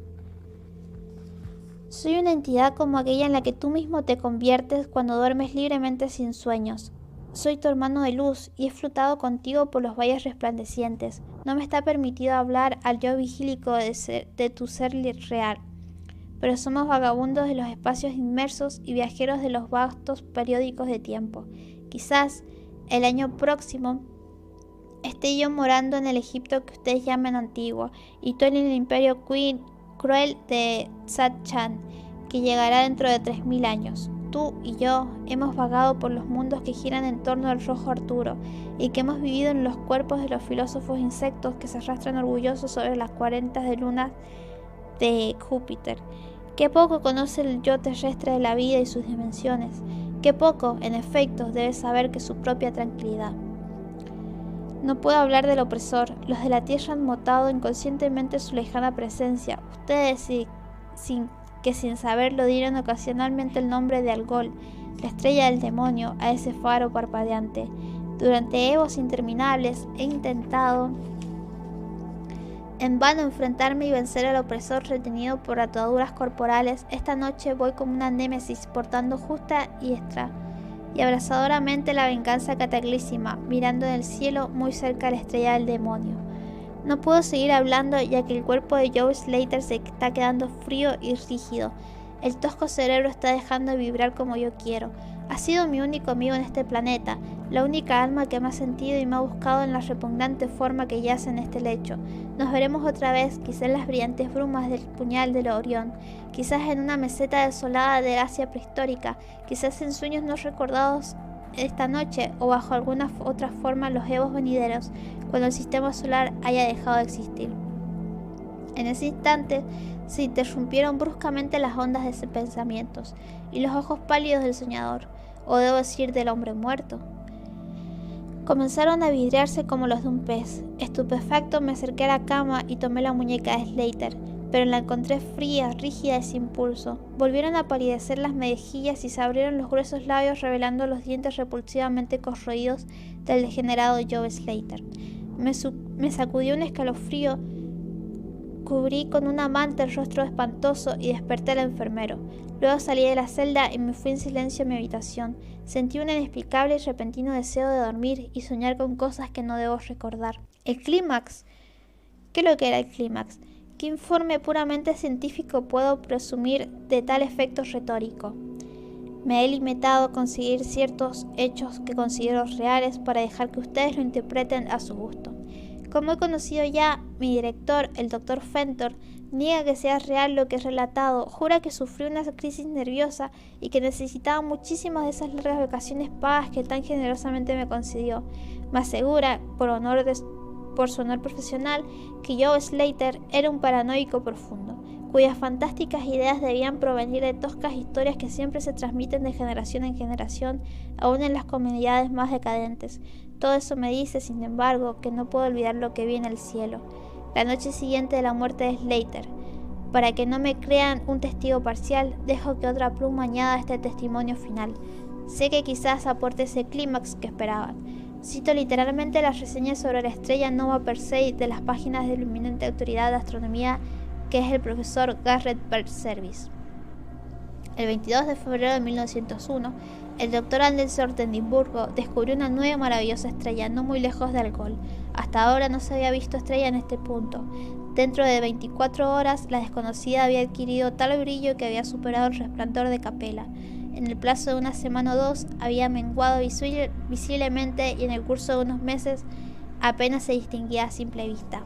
Soy una entidad como aquella en la que tú mismo te conviertes cuando duermes libremente sin sueños. Soy tu hermano de luz y he flotado contigo por los valles resplandecientes. No me está permitido hablar al yo vigílico de tu ser real, pero somos vagabundos de los espacios inmersos y viajeros de los vastos periódicos de tiempo. Quizás el año próximo esté yo morando en el Egipto que ustedes llaman antiguo, y tú en el imperio cruel de Tzad-Chan, que llegará dentro de 3000 años. Tú y yo hemos vagado por los mundos que giran en torno al rojo Arturo, y que hemos vivido en los cuerpos de los filósofos insectos que se arrastran orgullosos sobre las 40 de lunas de Júpiter. Qué poco conoce el yo terrestre de la vida y sus dimensiones. Qué poco, en efecto, debe saber que su propia tranquilidad. No puedo hablar del opresor. Los de la tierra han notado inconscientemente su lejana presencia. Ustedes, sin saberlo, dieron ocasionalmente el nombre de Algol, la estrella del demonio, a ese faro parpadeante. Durante evos interminables he intentado en vano enfrentarme y vencer al opresor retenido por ataduras corporales. Esta noche voy como una némesis, portando justa y abrazadoramente la venganza cataclísima, mirando en el cielo muy cerca a la estrella del demonio. No puedo seguir hablando, ya que el cuerpo de Joe Slater se está quedando frío y rígido. El tosco cerebro está dejando de vibrar como yo quiero. Ha sido mi único amigo en este planeta, la única alma que me ha sentido y me ha buscado en la repugnante forma que yace en este lecho. Nos veremos otra vez, quizás en las brillantes brumas del puñal del Orión, quizás en una meseta desolada de Asia prehistórica, quizás en sueños no recordados esta noche o bajo alguna otra forma en los evos venideros, cuando el sistema solar haya dejado de existir. En ese instante se interrumpieron bruscamente las ondas de sus pensamientos y los ojos pálidos del soñador, o debo decir del hombre muerto, comenzaron a vidriarse como los de un pez. Estupefacto me acerqué a la cama y tomé la muñeca de Slater, pero la encontré fría, rígida y sin pulso. Volvieron a palidecer las mejillas y se abrieron los gruesos labios revelando los dientes repulsivamente corroídos del degenerado Joe Slater. Me sacudió un escalofrío, cubrí con una manta el rostro espantoso y desperté al enfermero. Luego salí de la celda y me fui en silencio a mi habitación. Sentí un inexplicable y repentino deseo de dormir y soñar con cosas que no debo recordar. ¿El clímax? ¿Qué es lo que era el clímax? ¿Qué informe puramente científico puedo presumir de tal efecto retórico? Me he limitado a conseguir ciertos hechos que considero reales para dejar que ustedes lo interpreten a su gusto. Como he conocido ya, mi director, el Dr. Fenton, niega que sea real lo que he relatado, jura que sufrió una crisis nerviosa y que necesitaba muchísimas de esas largas vacaciones pagas que tan generosamente me concedió. Me asegura, por su honor profesional, que Joe Slater era un paranoico profundo, cuyas fantásticas ideas debían provenir de toscas historias que siempre se transmiten de generación en generación, aún en las comunidades más decadentes. Todo eso me dice, sin embargo, que no puedo olvidar lo que vi en el cielo, la noche siguiente de la muerte de Slater. Para que no me crean un testigo parcial, dejo que otra pluma añada este testimonio final. Sé que quizás aporte ese clímax que esperaban. Cito literalmente las reseñas sobre la estrella Nova Persei de las páginas de la eminente autoridad de astronomía que es el profesor Garrett Service. El 22 de febrero de 1901, el doctor Anderson de Edimburgo descubrió una nueva maravillosa estrella no muy lejos de Algol. Hasta ahora no se había visto estrella en este punto. Dentro de 24 horas, la desconocida había adquirido tal brillo que había superado el resplandor de Capella. En el plazo de una semana o dos, había menguado visiblemente y en el curso de unos meses apenas se distinguía a simple vista.